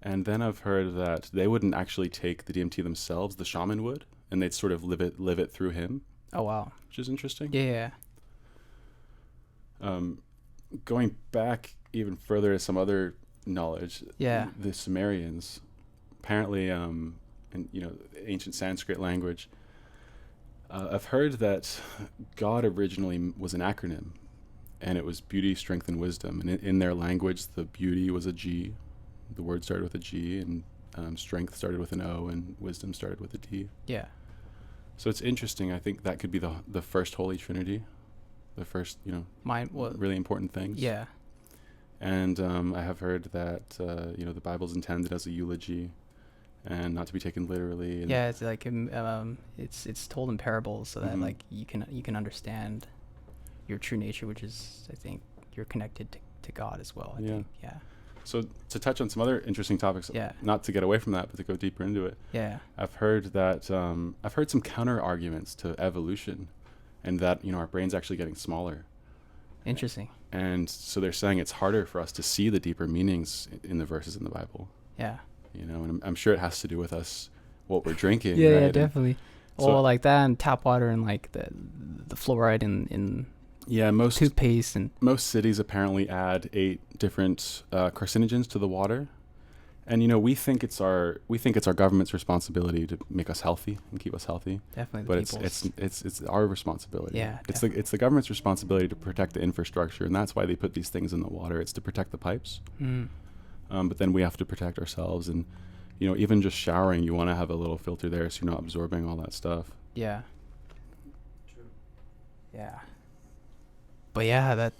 And then I've heard that they wouldn't actually take the DMT themselves, the shaman would, and they'd sort of live it through him. Oh wow. Which is interesting. Yeah. Going back even further to some other knowledge, the Sumerians, apparently, in ancient Sanskrit language, I've heard that God originally was an acronym, and it was beauty, strength, and wisdom. And in their language, the beauty was a G, the word started with a G, and strength started with an O, and wisdom started with a D. Yeah. So it's interesting. I think that could be the first Holy Trinity, the first, really important things. Yeah. And I have heard that the Bible's intended as a eulogy, and not to be taken literally. And it's like it's told in parables so that like you can understand your true nature, which is, I think, you're connected to God as well. I think. Yeah. So to touch on some other interesting topics, not to get away from that, but to go deeper into it. Yeah. I've heard that I've heard some counter arguments to evolution, and that our brain's actually getting smaller. Interesting. And so they're saying it's harder for us to see the deeper meanings in the verses in the Bible. Yeah. And I'm sure it has to do with us, what we're drinking. Yeah, right? yeah, definitely. So like that, and tap water, and like the fluoride in most toothpaste, and most cities apparently add 8 different carcinogens to the water. And we think it's our government's responsibility to make us healthy and keep us healthy. Definitely, but it's our responsibility. Yeah, it's the government's responsibility to protect the infrastructure, and that's why they put these things in the water. It's to protect the pipes. But then we have to protect ourselves, and even just showering, you want to have a little filter there so you're not absorbing all that stuff. Yeah. True. Yeah. But yeah, that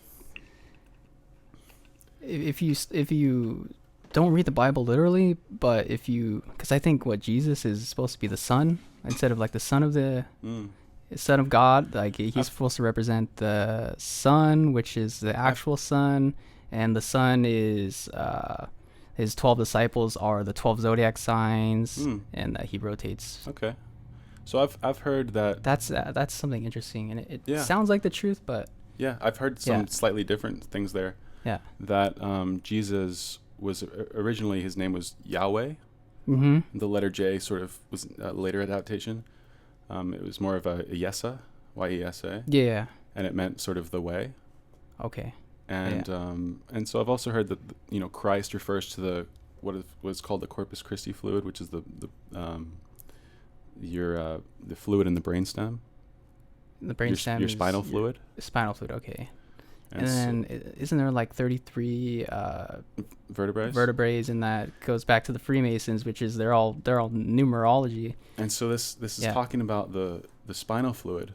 if you don't read the Bible literally, but because I think what Jesus is supposed to be the Son instead of like the Son of Son of God, like he's supposed to represent the Son, which is the actual Son, and the Son is his 12 disciples are the 12 zodiac signs, and that he rotates. Okay, so I've heard that that's something interesting, and it sounds like the truth, but I've heard some slightly different things there. Yeah, that Jesus was originally, his name was Yahweh. The letter J sort of was a later adaptation. It was more of a Yesa, Y-E-S-A. Yeah. And it meant sort of the way. Okay. And and so I've also heard that Christ refers to what was called the Corpus Christi fluid, which is the fluid in the brainstem. The brainstem. Your spinal fluid. Spinal fluid. Okay. And then isn't there like 33 vertebrae, and that goes back to the Freemasons, which is they're all numerology. And so this is talking about the spinal fluid,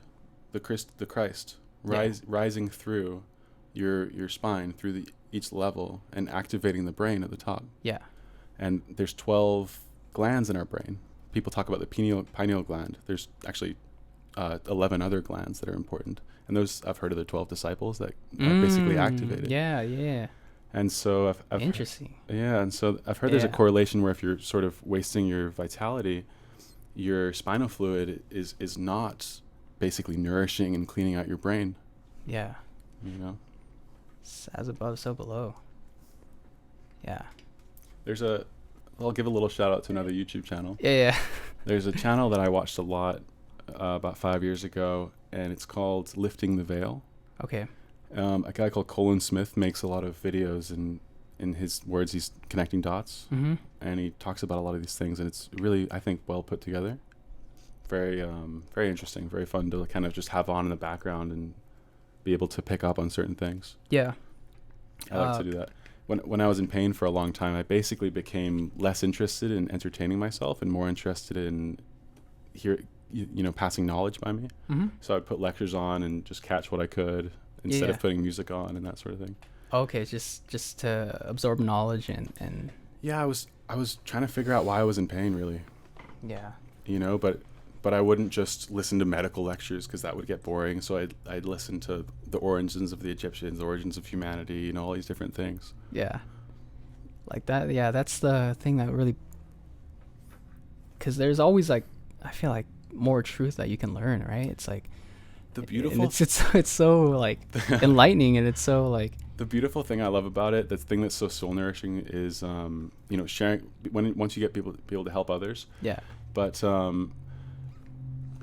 the Christ rising through your spine through each level and activating the brain at the top. Yeah. And there's 12 glands in our brain. People talk about the pineal gland. There's actually 11 other glands that are important. And those, I've heard of the 12 disciples that are basically activated. Yeah, yeah. And so I've interesting. And so I've heard there's a correlation where if you're sort of wasting your vitality, your spinal fluid is not basically nourishing and cleaning out your brain. Yeah. As above, so below. Yeah. I'll give a little shout out to another YouTube channel. Yeah. There's a channel that I watched a lot about 5 years ago, and it's called Lifting the Veil. Okay. A guy called Colin Smith makes a lot of videos, and in his words, he's connecting dots, and he talks about a lot of these things, and it's really, I think, well put together. Very, very interesting, very fun to kind of just have on in the background and be able to pick up on certain things. Yeah. I like to do that. When I was in pain for a long time, I basically became less interested in entertaining myself and more interested in passing knowledge by me. So I'd put lectures on and just catch what I could instead of putting music on and that sort of thing. Okay, it's just to absorb knowledge and Yeah, I was trying to figure out why I was in pain, really. yeah. You know, but I wouldn't just listen to medical lectures because that would get boring. So I'd listen to the origins of the Egyptians, the origins of humanity, you know, all these different things. Yeah. Like that, yeah, that's the thing that really, because there's always like, I feel like more truth that you can learn, right? It's like The and beautiful it's so like enlightening, and it's so like the beautiful thing I love about it, the thing that's so soul nourishing is you know, sharing once you get people be able to help others. yeah. But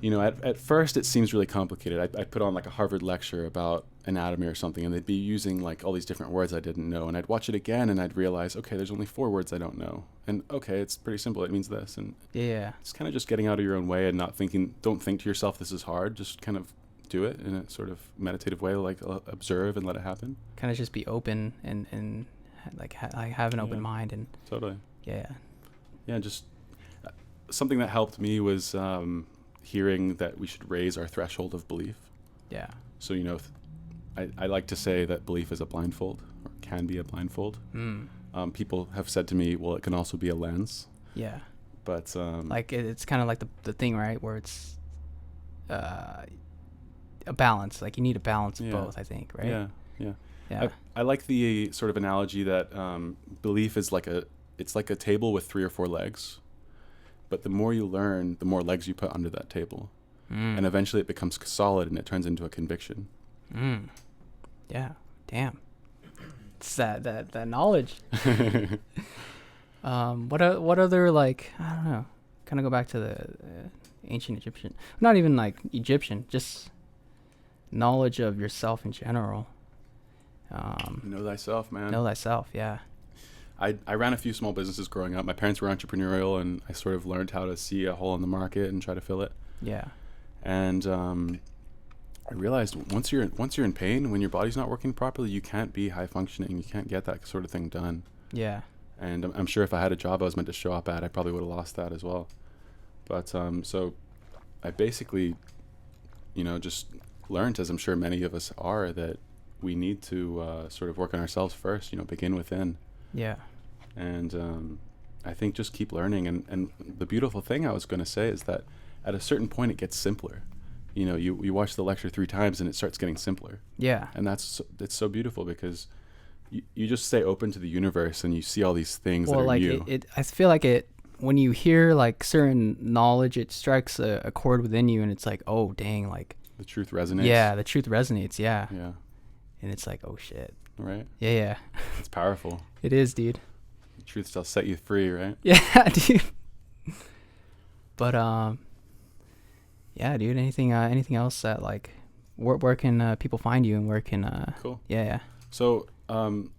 you know, at first it seems really complicated. I'd put on like a Harvard lecture about anatomy or something, and they'd be using like all these different words I didn't know, and I'd watch it again and I'd realize, okay, there's only 4 words I don't know, and okay, it's pretty simple, it means this. And Yeah. it's kind of just getting out of your own way and not thinking, don't think to yourself this is hard, just kind of do it in a sort of meditative way, like observe and let it happen. Kind of just be open and like like have an open Yeah. mind, and Totally. yeah. Yeah, just something that helped me was hearing that we should raise our threshold of belief. Yeah. So, you know, I like to say that belief is a blindfold, or can be a blindfold. People have said to me, well, it can also be a lens. Yeah. But Like it's kind of like the thing, right, where it's a balance. Like you need a balance of Yeah. both, I think, right? yeah, yeah. Yeah. I like the sort of analogy that belief is it's like a table with 3 or 4 legs. But the more you learn, the more legs you put under that table. And eventually it becomes solid and it turns into a conviction. Yeah. Damn. It's that knowledge. What other, like, I don't know, kind of go back to the ancient Egyptian, not even like Egyptian, just knowledge of yourself in general. Know thyself, man. Know thyself. Yeah. I ran a few small businesses growing up. My parents were entrepreneurial, and I sort of learned how to see a hole in the market and try to fill it. Yeah. And I realized once you're in pain, when your body's not working properly, you can't be high functioning. You can't get that sort of thing done. Yeah. And I'm sure if I had a job I was meant to show up at, I probably would have lost that as well. But so I basically, you know, just learned, as I'm sure many of us are, that we need to sort of work on ourselves first. You know, begin within. Yeah. And I think just keep learning. And the beautiful thing I was going to say is that at a certain point it gets simpler. You know, you watch the lecture 3 times and it starts getting simpler. Yeah. And it's so beautiful because you just stay open to the universe and you see all these things that are like new. I feel like when you hear like certain knowledge, it strikes a chord within you, and it's like, oh dang, like The truth resonates. yeah, the truth resonates. Yeah. Yeah. And it's like, oh shit. Right? Yeah. It's powerful. It is, dude. The truth shall set you free, right? Yeah, dude. But yeah, dude. Anything else that like, where can people find you, and where can Cool. Yeah. So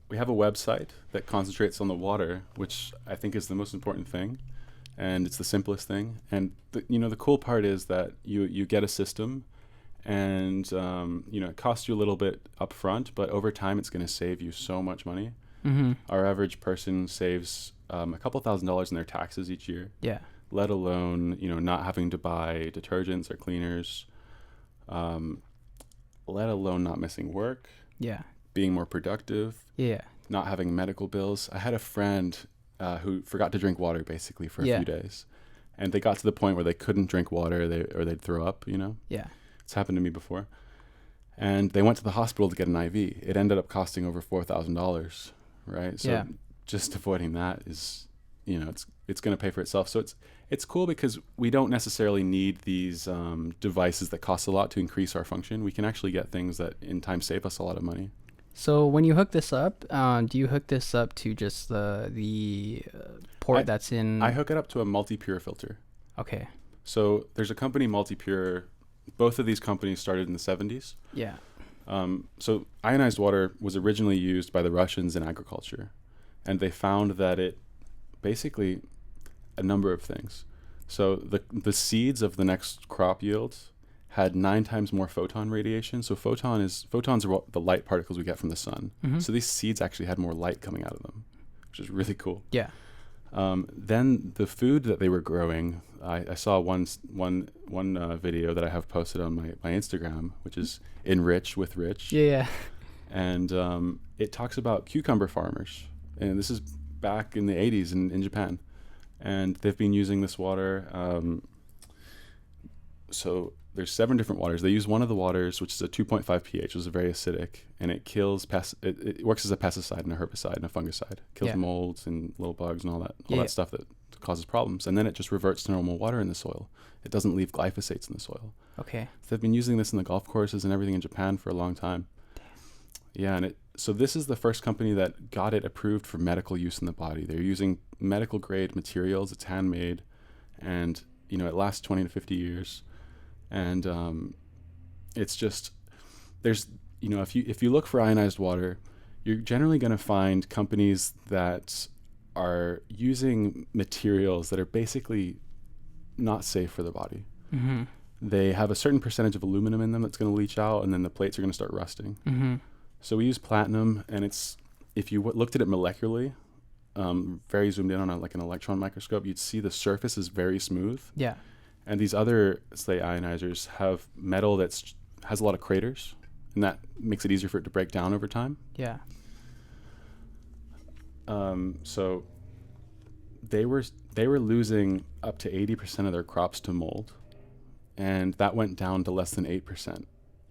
we have a website that concentrates on the water, which I think is the most important thing, and it's the simplest thing. And the cool part is that you get a system, and it costs you a little bit up front, but over time it's going to save you so much money. Mm-hmm. Our average person saves a couple $1,000s in their taxes each year. Yeah. Let alone not having to buy detergents or cleaners, let alone not missing work. Yeah. Being more productive. Yeah. Not having medical bills. I had a friend who forgot to drink water basically for a few days, and they got to the point where they couldn't drink water, or they'd throw up. Yeah. It's happened to me before, and they went to the hospital to get an IV. It ended up costing over $4,000, right? So just avoiding that is, it's going to pay for itself. So it's cool because we don't necessarily need these devices that cost a lot to increase our function. We can actually get things that in time save us a lot of money. So when you hook this up, do you hook this up to just the port that's in? I hook it up to a multi-pure filter. Okay. So there's a company, Multi-Pure. Both of these companies started in the 70s. Yeah. So ionized water was originally used by the Russians in agriculture, and they found that it basically a number of things. So the seeds of the next crop yields had 9 times more photon radiation. So photons are the light particles we get from the sun. Mm-hmm. So these seeds actually had more light coming out of them, which is really cool. Yeah. Then the food that they were growing, I saw one video that I have posted on my Instagram, which is Enrich with Rich. Yeah. And it talks about cucumber farmers. And this is back in the 80s in Japan. And they've been using this water. So there's 7 different waters. They use one of the waters, which is a 2.5 pH, which is very acidic, and it kills it works as a pesticide and a herbicide and a fungicide. Kills molds and little bugs and all that stuff that causes problems. And then it just reverts to normal water in the soil. It doesn't leave glyphosates in the soil. Okay. So they've been using this in the golf courses and everything in Japan for a long time. Damn. Yeah, so this is the first company that got it approved for medical use in the body. They're using medical grade materials. It's handmade, and it lasts 20 to 50 years. And it's just, there's, if you look for ionized water, you're generally going to find companies that are using materials that are basically not safe for the body. Mm-hmm. They have a certain percentage of aluminum in them that's going to leach out, and then the plates are going to start rusting. Mm-hmm. So we use platinum, and if you looked at it molecularly, very zoomed in on an electron microscope, you'd see the surface is very smooth. Yeah. And these other, say, ionizers have metal has a lot of craters, and that makes it easier for it to break down over time. Yeah. So they were losing up to 80% of their crops to mold, and that went down to less than 8%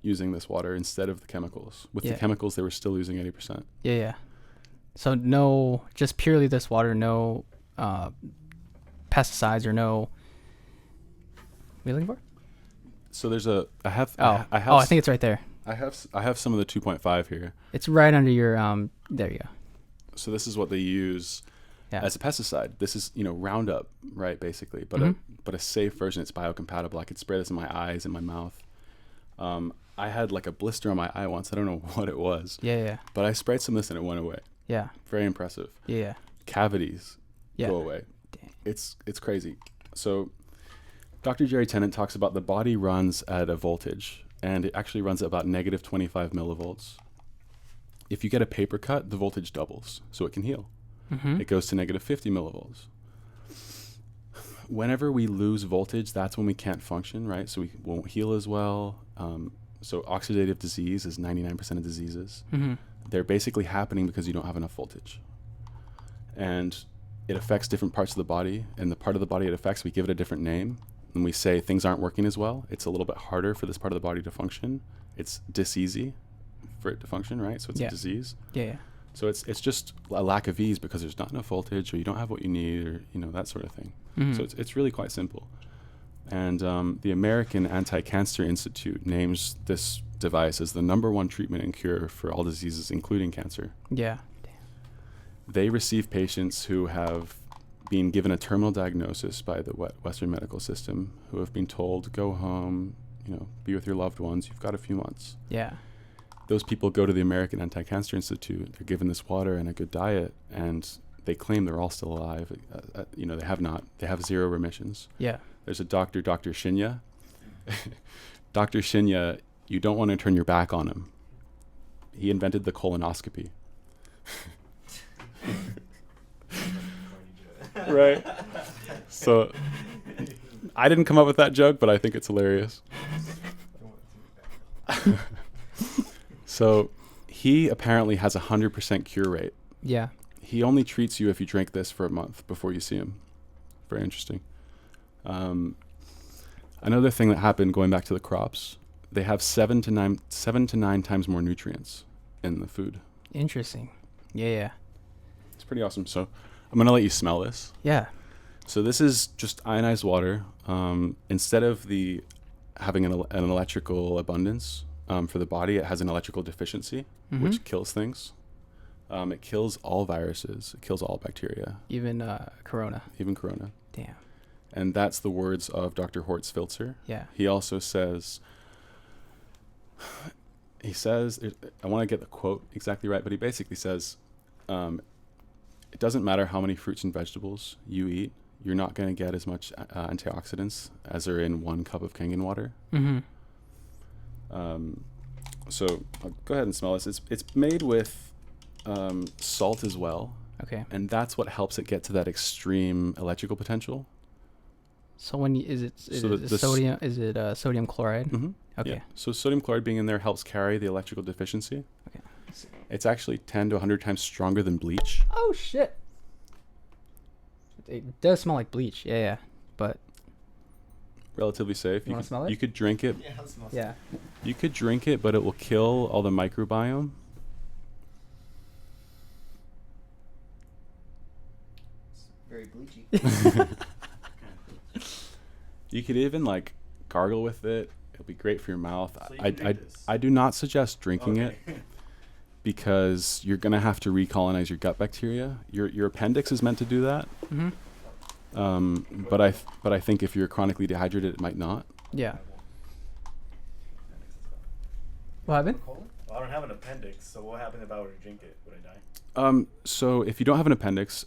using this water instead of the chemicals. With the chemicals, they were still losing 80%. Yeah, yeah. So no, just purely this water, no pesticides or no. What are you looking for? So there's I think it's right there. I have some of the 2.5 here. It's right under your there you go. So this is what they use as a pesticide. This is Roundup, right, basically, but a safe version. It's biocompatible. I could spray this in my eyes and my mouth. I had like a blister on my eye once. I don't know what it was. Yeah. But I sprayed some of this and it went away. Yeah. Very impressive. Yeah. Cavities go away. Dang. It's crazy. So Dr. Jerry Tennant talks about the body runs at a voltage, and it actually runs at about negative 25 millivolts. If you get a paper cut, the voltage doubles, so it can heal. Mm-hmm. It goes to negative 50 millivolts. Whenever we lose voltage, that's when we can't function, right? So we won't heal as well. So oxidative disease is 99% of diseases. Mm-hmm. They're basically happening because you don't have enough voltage. And it affects different parts of the body, and the part of the body it affects, we give it a different name. When we say things aren't working as well, it's a little bit harder for this part of the body to function. It's diseasy for it to function, right? So it's a disease. Yeah. So it's just a lack of ease because there's not enough voltage, or you don't have what you need, or that sort of thing. Mm-hmm. So it's really quite simple. And the American Anti-Cancer Institute names this device as the #1 treatment and cure for all diseases, including cancer. Yeah. Damn. They receive patients who have been given a terminal diagnosis by the Western medical system, who have been told, go home, be with your loved ones. You've got a few months. Yeah. Those people go to the American Anti-Cancer Institute. They're given this water and a good diet, and they claim they're all still alive. They have not. They have 0 remissions. Yeah. There's a doctor, Dr. Shinya. Dr. Shinya, you don't want to turn your back on him. He invented the colonoscopy. Right. So I didn't come up with that joke, but I think it's hilarious. So he apparently has 100% cure rate. Yeah. He only treats you if you drink this for a month before you see him. Very interesting. Another thing that happened, going back to the crops, they have 7 to 9 times more nutrients in the food. Interesting. Yeah. It's pretty awesome. So I'm going to let you smell this. Yeah. So this is just ionized water. Instead of having an electrical abundance for the body, it has an electrical deficiency, which kills things. It kills all viruses. It kills all bacteria. Even corona. Even corona. Damn. And that's the words of Dr. Hort's filter. Yeah. He also says, I want to get the quote exactly right, but he basically says, it doesn't matter how many fruits and vegetables you eat, you're not going to get as much antioxidants as are in 1 cup of Kangen water. Mm-hmm. So I'll go ahead and smell this. It's made with salt as well. Okay. And that's what helps it get to that extreme electrical potential. So is it sodium? Is it sodium chloride? Mm-hmm. Okay. Yeah. So sodium chloride being in there helps carry the electrical deficiency. Okay. It's actually 10 to 100 times stronger than bleach. Oh shit! It does smell like bleach. Yeah, yeah. But Relatively safe. You wanna smell it? You could drink it. Yeah, it smells. yeah, You could drink it, but it will kill all the microbiome. It's very bleachy. You could even like gargle with it. It'll be great for your mouth. So you can drink this? I do not suggest drinking it Okay. because you're gonna have to recolonize your gut bacteria. Your appendix is meant to do that. mm-hmm. But I think if you're chronically dehydrated, it might not. Yeah. What happened? Well, I don't have an appendix, so what happened if I were to drink it? Would I die? So if you don't have an appendix,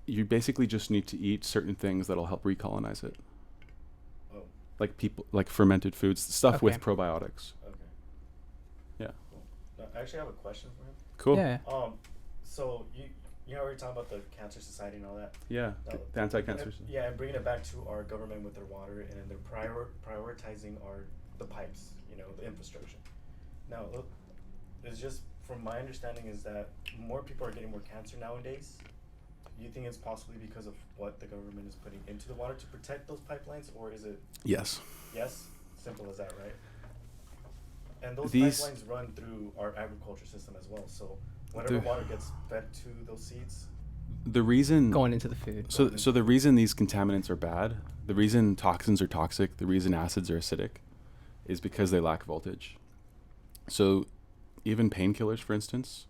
you basically just need to eat certain things that'll help recolonize it. Oh, Like fermented foods, stuff with Okay. probiotics. okay. Yeah. Cool. I actually have a question for him. Cool. Yeah. So you know we were talking about the Cancer Society and all that. Yeah. The anti-cancer. Yeah, and bringing it back to our government with their water, and they're prioritizing the pipes, the infrastructure. Now, look, it's just from my understanding is that more people are getting more cancer nowadays. Do you think it's possibly because of what the government is putting into the water to protect those pipelines, or is it Yes. yes? Simple as that, right? And those These- pipelines run through our agriculture system as well. So whatever The- water gets fed to those seeds. The reason Going into the food. So the reason these contaminants are bad, the reason toxins are toxic, the reason acids are acidic, is because they lack voltage. So even painkillers, for instance,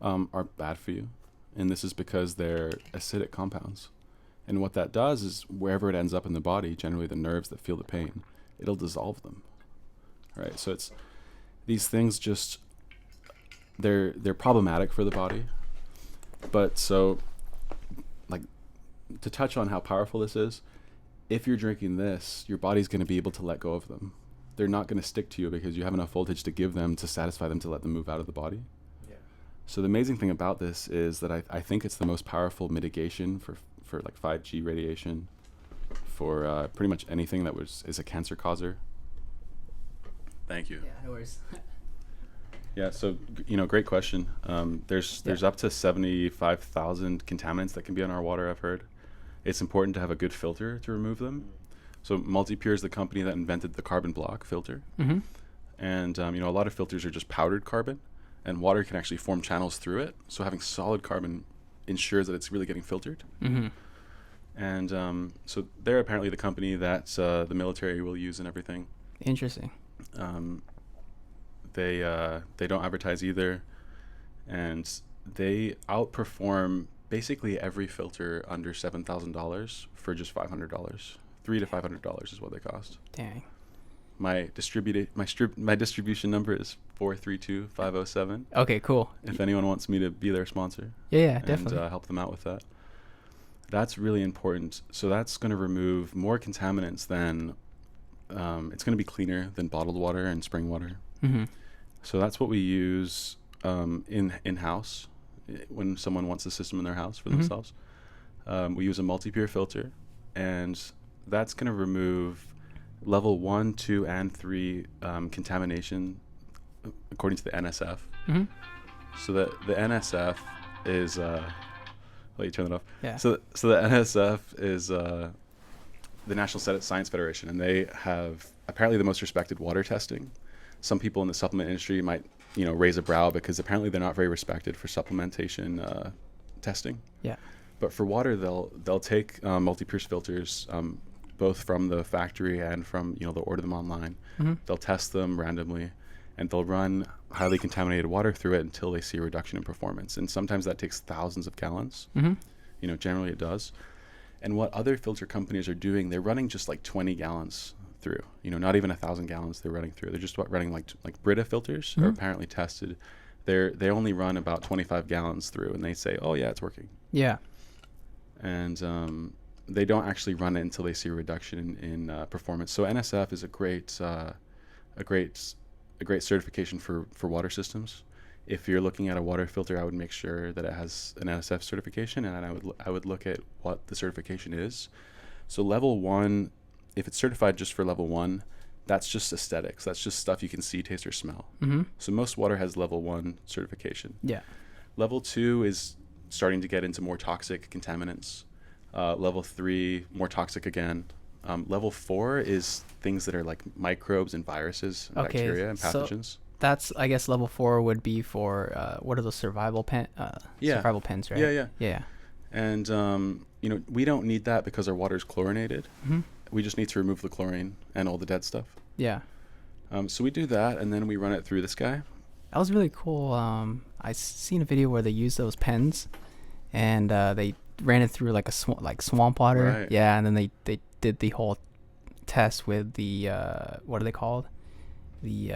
are bad for you, and this is because they're acidic compounds. And what that does is wherever it ends up in the body, generally the nerves that feel the pain, it'll dissolve them. Right? So it's these things just they're problematic for the body. But so like to touch on how powerful this is, if you're drinking this, your body's going to be able to let go of them. They're not going to stick to you because you have enough voltage to give them to satisfy them to let them move out of the body. Yeah. So the amazing thing about this is that I think it's the most powerful mitigation for like 5G radiation, for pretty much anything that is a cancer causer. Thank you. Yeah, no worries. Yeah, so great question. There's Yeah. up to 75,000 contaminants that can be on our water, I've heard. It's important to have a good filter to remove them. So MultiPure is the company that invented the carbon block filter. Mm-hmm. And a lot of filters are just powdered carbon, and water can actually form channels through it. So having solid carbon ensures that it's really getting filtered. Mm-hmm. And so they're apparently the company that the military will use and everything. Interesting. They don't advertise either, and they outperform basically every filter under $7,000 for just $500. $300 to $500 is what they cost. Dang. My distribution number is 432507. Okay, cool. If anyone wants me to be their sponsor, Yeah, and definitely. help them out with that, that's really important. So that's going to remove more contaminants than it's going to be cleaner than bottled water and spring water. Mm-hmm. So that's what we use in-house when someone wants a system in their house for Mhm. themselves. We use a MultiPure filter, and that's going to remove level 1, 2, and 3 contamination according to the NSF. Mm-hmm. So the NSF is let you turn that off. Yeah. So the NSF is the National Science Federation, and they have apparently the most respected water testing. Some people in the supplement industry might raise a brow because apparently they're not very respected for supplementation testing. Yeah. But for water, they'll take MultiPure filters, both from the factory and from they'll order them online. Mm-hmm. They'll test them randomly, and they'll run highly contaminated water through it until they see a reduction in performance. And sometimes that takes thousands of gallons. Mm-hmm. Generally it does. And what other filter companies are doing, they're running just like 20 gallons through. Not even 1,000 gallons they're running through. They're just running like Brita filters are Mhm. apparently tested. They only run about 25 gallons through, and they say, oh yeah, it's working. Yeah. And they don't actually run it until they see a reduction in performance. So NSF is a great certification for water systems. If you're looking at a water filter, I would make sure that it has an NSF certification, and I would look at what the certification is. So level 1, if it's certified just for level 1, that's just aesthetics. That's just stuff you can see, taste, or smell. Mm-hmm. So most water has level 1 certification. Yeah. Level 2 is starting to get into more toxic contaminants. Level 3, more toxic again. Level 4 is things that are like microbes and viruses, and Okay, bacteria and so pathogens. that's, I guess, level 4 would be for what are those survival Yeah. survival pens, right? Yeah. Yeah. And we don't need that because our water is chlorinated. Mm-hmm. We just need to remove the chlorine and all the dead stuff. Yeah. So we do that, and then we run it through this guy. That was really cool. I seen a video where they used those pens, and they ran it through like swamp water. Right. Yeah, and then they did the whole test with the what are they called? The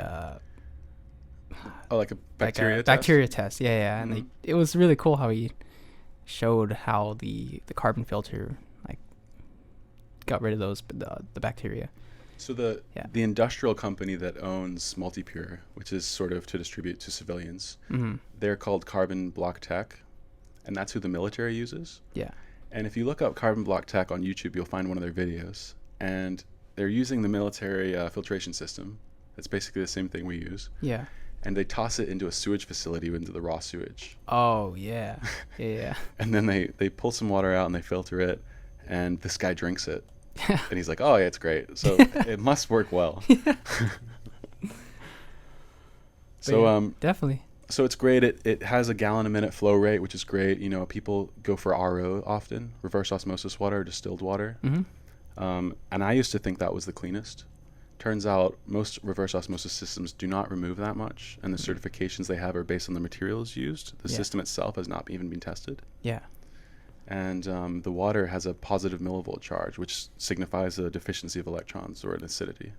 Like a bacteria test? bacteria test. Yeah, and Mhm. it was really cool how he showed how the carbon filter like got rid of the bacteria. So the Yeah. industrial company that owns Multipure, which is sort of to distribute to civilians, Mm-hmm. they're called Carbon Block Tech, and that's who the military uses. Yeah. And if you look up Carbon Block Tech on YouTube, you'll find one of their videos, and they're using the military filtration system. It's basically the same thing we use. Yeah. And they toss it into a sewage facility, into the raw sewage. Oh yeah. Yeah. And then they pull some water out and they filter it, and this guy drinks it. And he's like, oh, yeah, it's great. So it must work well. So yeah, definitely. So it's great. It has a gallon a minute flow rate, which is great. People go for RO often, reverse osmosis water, or distilled water. Mm-hmm. And I used to think that was the cleanest. Turns out most reverse osmosis systems do not remove that much, and the certifications they have are based on the materials used. The Yeah. system itself has not even been tested. Yeah. And the water has a positive millivolt charge, which signifies a deficiency of electrons or an acidity.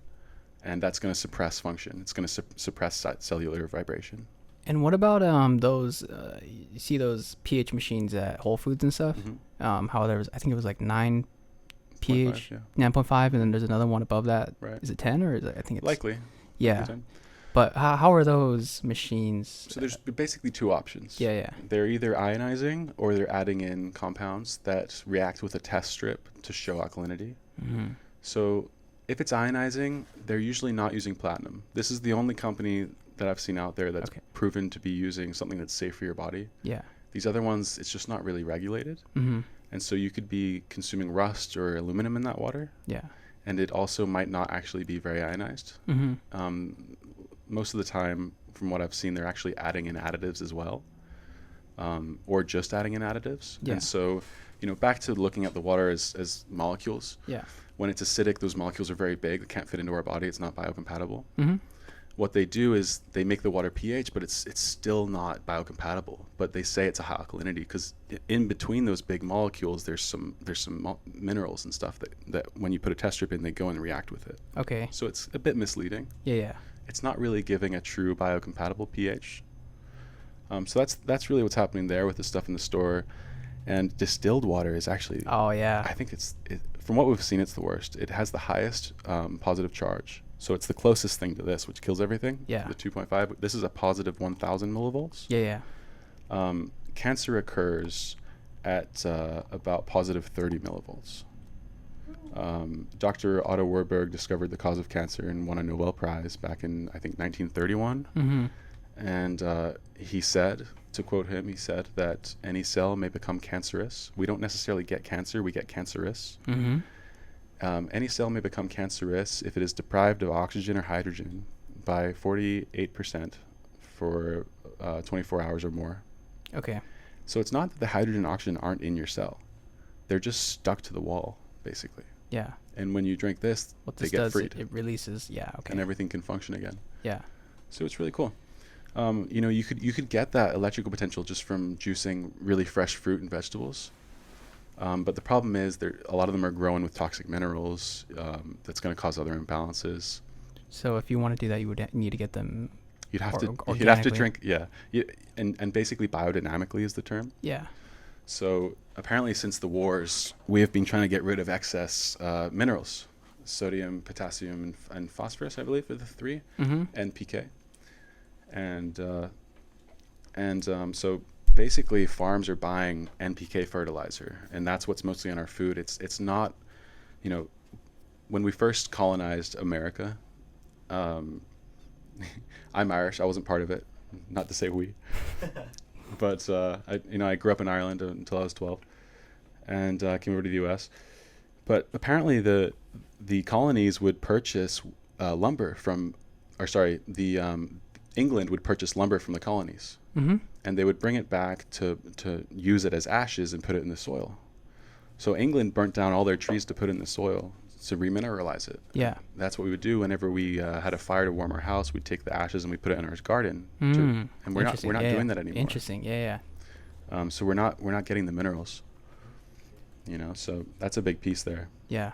And that's going to suppress function. It's going to suppress cellular vibration. And what about those you see those pH machines at Whole Foods and stuff? Mm-hmm. How there was, I think it was like 9 pH, 0.5, 9.5, and then there's another one above that. Right. Is it 10 or is it, I think it's Likely. Yeah. But how are those machines? So there's basically two options. Yeah. They're either ionizing or they're adding in compounds that react with a test strip to show alkalinity. Mm-hmm. So if it's ionizing, they're usually not using platinum. This is the only company that I've seen out there that's proven to be using something that's safe for your body. Yeah. These other ones, it's just not really regulated. Mm-hmm. And so you could be consuming rust or aluminum in that water. Yeah. And it also might not actually be very ionized. Mm-hmm. Most of the time, from what I've seen, they're actually adding in additives as well, or just adding in additives. Yeah. And so, back to looking at the water as molecules. Yeah. When it's acidic, those molecules are very big. They can't fit into our body. It's not biocompatible. Mm-hmm. What they do is they make the water pH, but it's still not biocompatible. But they say it's a high alkalinity because in between those big molecules, there's some minerals and stuff that when you put a test strip in, they go and react with it. Okay. So it's a bit misleading. Yeah. It's not really giving a true biocompatible pH. So that's really what's happening there with the stuff in the store. And distilled water is actually, Oh yeah. I think from what we've seen, it's the worst. It has the highest positive charge. So it's the closest thing to this, which kills everything. Yeah. The 2.5. This is a positive 1,000 millivolts. Yeah. Cancer occurs at about positive 30 millivolts. Dr. Otto Warburg discovered the cause of cancer and won a Nobel Prize back in, I think, 1931. Mm-hmm. And he said, to quote him, he said that any cell may become cancerous. We don't necessarily get cancer, we get cancerous. Mm-hmm. Any cell may become cancerous if it is deprived of oxygen or hydrogen by 48% for 24 hours or more. Okay. So it's not that the hydrogen and oxygen aren't in your cell. They're just stuck to the wall, basically. Yeah. And when you drink this, What they this get does, freed. it releases. Yeah. Okay. And everything can function again. Yeah. So it's really cool. You could get that electrical potential just from juicing really fresh fruit and vegetables. But the problem is a lot of them are grown with toxic minerals. That's going to cause other imbalances. So if you want to do that, you would need to get them. You'd have to organically. drink, yeah. And basically biodynamically is the term. Yeah. So apparently since the wars, we have been trying to get rid of excess minerals. Sodium, potassium, and phosphorus, I believe, are the three, Mm-hmm. and PK. And so basically farms are buying NPK fertilizer, and that's what's mostly on our food. It's not, when we first colonized America, um, I'm Irish. I wasn't part of it, not to say we, but I grew up in Ireland until I was 12, and came over to the U.S. But apparently the colonies would purchase lumber from, or sorry, the England would purchase lumber from the colonies, and they would bring it back to use it as ashes and put it in the soil. So England burnt down all their trees to put in the soil to remineralize it. Yeah. That's what we would do whenever we had a fire to warm our house. We'd take the ashes and we put it in our garden, and we're not doing that anymore. Interesting. Yeah. So we're not getting the minerals. So that's a big piece there. Yeah.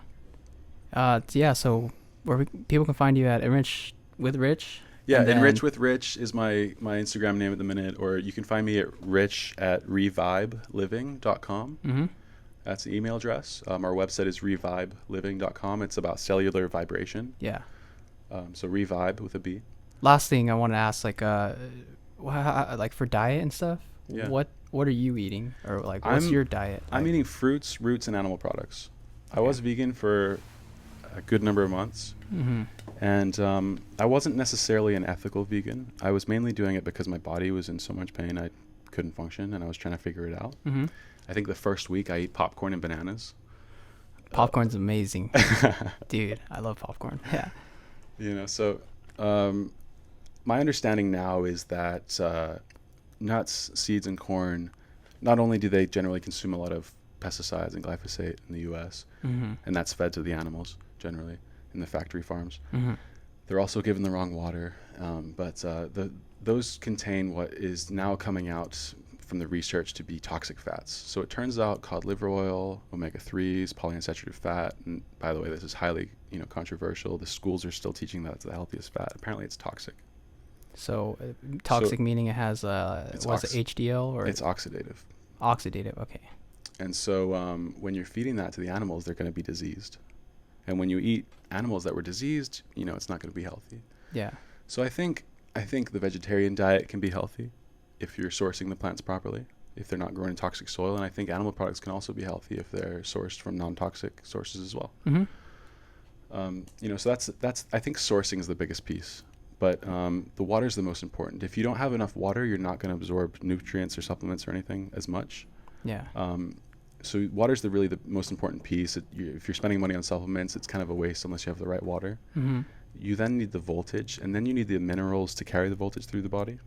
So where people can find you at Enrich with Rich. Yeah, Enrich with Rich is my Instagram name at the minute, or you can find me at rich@revibliving.com. Mm-hmm. That's the email address. Our website is revibliving.com. It's about cellular vibration. Yeah. So revibe with a B. Last thing I want to ask, like for diet and stuff. Yeah. What are you eating, or like what's your diet? I'm eating fruits, roots, and animal products. Okay. I was vegan for a good number of months, and I wasn't necessarily an ethical vegan. I was mainly doing it because my body was in so much pain I couldn't function, and I was trying to figure it out. Mm-hmm. I think the first week I ate popcorn and bananas. Popcorn's amazing. Dude, I love popcorn. Yeah. So my understanding now is that nuts, seeds, and corn, not only do they generally consume a lot of pesticides and glyphosate in the U.S., and that's fed to the animals generally in the factory farms, they're also given the wrong water. But those contain what is now coming out from the research to be toxic fats. So it turns out cod liver oil, omega-3s, polyunsaturated fat, and by the way, this is highly controversial. The schools are still teaching that it's the healthiest fat. Apparently it's toxic. So toxic meaning it has HDL, or it's oxidative. Oxidative, okay. And so when you're feeding that to the animals, they're going to be diseased. And when you eat animals that were diseased, it's not going to be healthy. Yeah. So I think the vegetarian diet can be healthy if you're sourcing the plants properly, if they're not grown in toxic soil. And I think animal products can also be healthy if they're sourced from non-toxic sources as well. So that's I think sourcing is the biggest piece. But the water is the most important. If you don't have enough water, you're not going to absorb nutrients or supplements or anything as much. Yeah. So water is really the most important piece. If you're spending money on supplements, it's kind of a waste unless you have the right water. You then need the voltage, and then you need the minerals to carry the voltage through the body.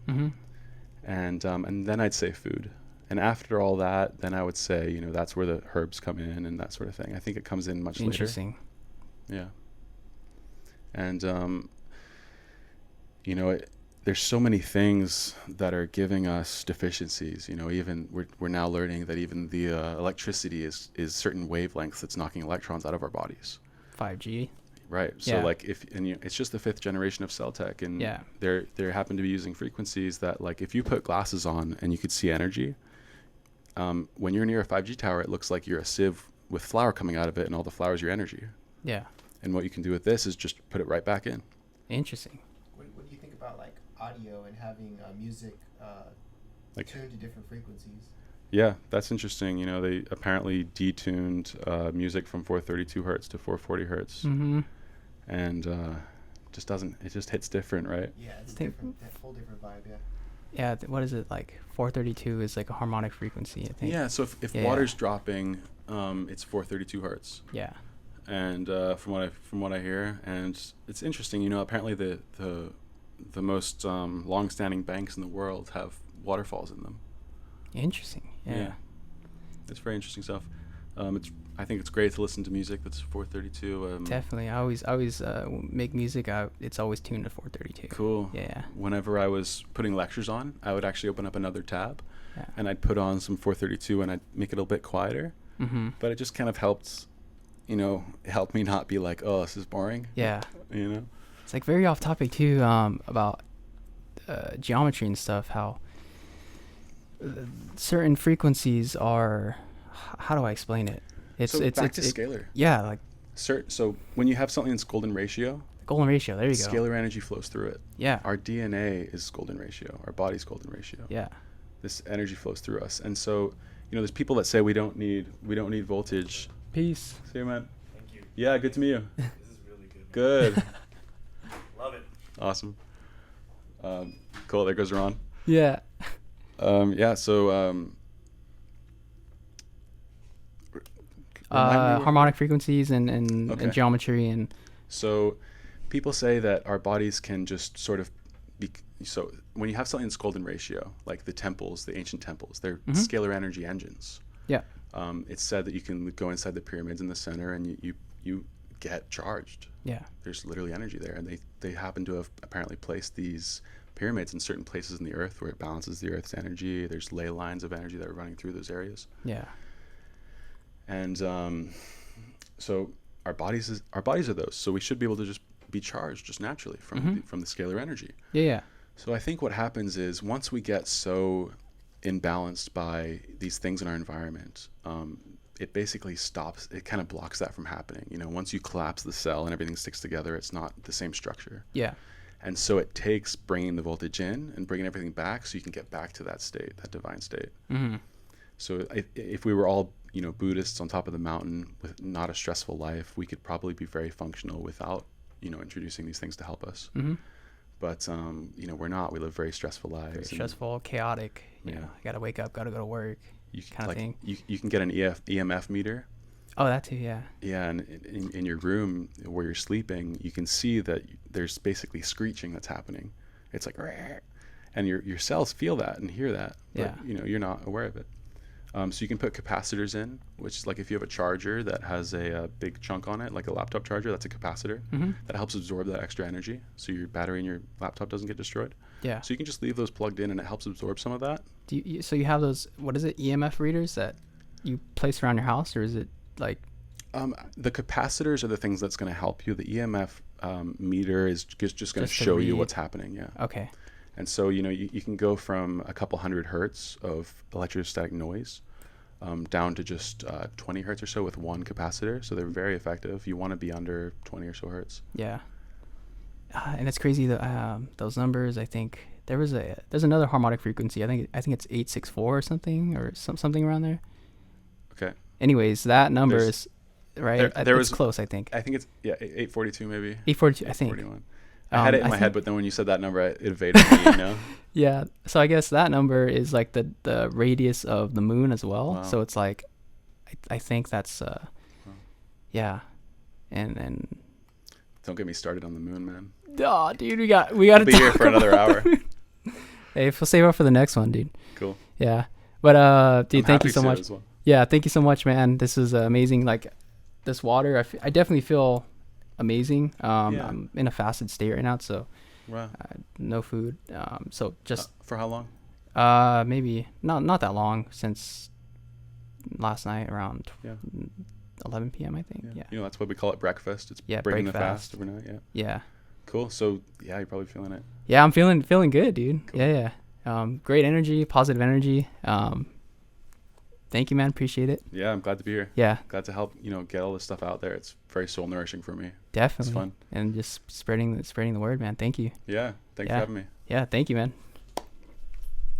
And then I'd say food. And after all that, then I would say, that's where the herbs come in and that sort of thing. I think it comes in much later. Interesting. Yeah. And, there's so many things that are giving us deficiencies. Even we're now learning that even the electricity is certain wavelengths that's knocking electrons out of our bodies. 5G. Right. So it's just the 5th generation of cell tech, and they happen to be using frequencies that, like, if you put glasses on and you could see energy, when you're near a 5G tower, it looks like you're a sieve with flour coming out of it, and all the flour is your energy. Yeah. And what you can do with this is just put it right back in. Interesting. What do you think about like audio and having music tuned to different frequencies? Yeah, that's interesting. They apparently detuned music from 432 hertz to 440 hertz. And it just hits different, right? Yeah, it's different, a whole different vibe, yeah. Yeah, what is it, like 432 is like a harmonic frequency, I think. Yeah, so if water's dropping, it's 432 hertz. Yeah. And from what I hear, and it's interesting, apparently the most long-standing banks in the world have waterfalls in them. Interesting. Yeah. It's very interesting stuff. I think it's great to listen to music that's 432. Definitely. I always make music. It's always tuned to 432. Cool. Yeah. Whenever I was putting lectures on, I would actually open up another tab, and I'd put on some 432, and I'd make it a little bit quieter. But it just kind of helped me not be like, oh, this is boring. Yeah. It's like very off topic too, about geometry and stuff, how certain frequencies are, how do I explain it? It's scalar. Yeah, like so when you have something that's golden ratio, there you go. Scalar energy flows through it. Yeah. Our DNA is golden ratio. Our body's golden ratio. Yeah. This energy flows through us, and so there's people that say we don't need voltage. Peace. See you, man. Thank you. Yeah, good to meet you. This is really good. Good. Love it. Awesome. Cool. There goes Ron. Yeah. Yeah. So. Harmonic frequencies and Okay. geometry and. So, people say that our bodies can just sort of be. So when you have something that's golden ratio, like the temples, the ancient temples, they're scalar energy engines. Yeah. It's said that you can go inside the pyramids in the center and you get charged. Yeah. There's literally energy there, and they happen to have apparently placed these pyramids in certain places in the earth where it balances the earth's energy. There's ley lines of energy that are running through those areas. Yeah. And so our bodies are those. So we should be able to just be charged just naturally from the scalar energy. Yeah. Yeah. So I think what happens is once we get so imbalanced by these things in our environment, it basically stops. It kind of blocks that from happening. You know, once you collapse the cell and everything sticks together, it's not the same structure. Yeah. And so it takes bringing the voltage in and bringing everything back so you can get back to that state, that divine state. Mm-hmm. So if we were all, Buddhists on top of the mountain with not a stressful life, we could probably be very functional without, introducing these things to help us. Mm-hmm. But, we're not. We live very stressful lives. Very stressful, chaotic. You Yeah. know, gotta wake up, gotta go to work. You kind of thing. You can get an EMF meter. Oh, that too. Yeah. Yeah, and in your room where you're sleeping, you can see that there's basically screeching that's happening. It's like, "Rrr," and your cells feel that and hear that, but Yeah. you're not aware of it. So you can put capacitors in, which is like if you have a charger that has a big chunk on it, like a laptop charger, that's a capacitor. Mm-hmm. That helps absorb that extra energy, so your battery in your laptop doesn't get destroyed. Yeah. So you can just leave those plugged in, and it helps absorb some of that. So you have those, what is it, EMF readers that you place around your house, or is it like? The capacitors are the things that's going to help you. The EMF meter is just going to Just to show you read. what's happening. Yeah. Okay. And so, you can go from a couple hundred hertz of electrostatic noise down to just 20 hertz or so with one capacitor. So they're very effective. You want to be under 20 or so hertz. Yeah. And it's crazy that those numbers. I think there's another harmonic frequency. I think it's 864 or something, or something around there. Okay. Anyways, that number is right. There it's was close. I think. I think it's 842 maybe. 842. I think. 841. I had it in my head, but then when you said that number, it evaded me. Yeah. So I guess that number is like the radius of the moon as well. Wow. So it's like, I think that's yeah, and. Don't get me started on the moon, man. Oh, dude, we got to be here for another hour. Hey, we'll save up for the next one, dude. Cool. Yeah, but dude, I'm thank you happy so to much. as well. Yeah, thank you so much, man. This is amazing. Like this water, I definitely feel amazing. Yeah. I'm in a fasted state right now, so Wow. no food. So just For how long? maybe not that long, since last night around Yeah. 11 p.m. I think. Yeah. That's what we call it, breakfast. It's Yeah, breaking the breakfast. fast overnight. Yeah. Yeah. Cool. So yeah, you're probably feeling it. Yeah, I'm feeling good, dude. Cool. Yeah. Great energy, positive energy. Thank you, man. Appreciate it. Yeah, I'm glad to be here. Yeah, Glad to help, get all this stuff out there. It's very soul nourishing for me. definitely. It's fun. And just spreading the word, man. Thank you. Yeah. Thanks Yeah. for having me. Yeah, thank you, man.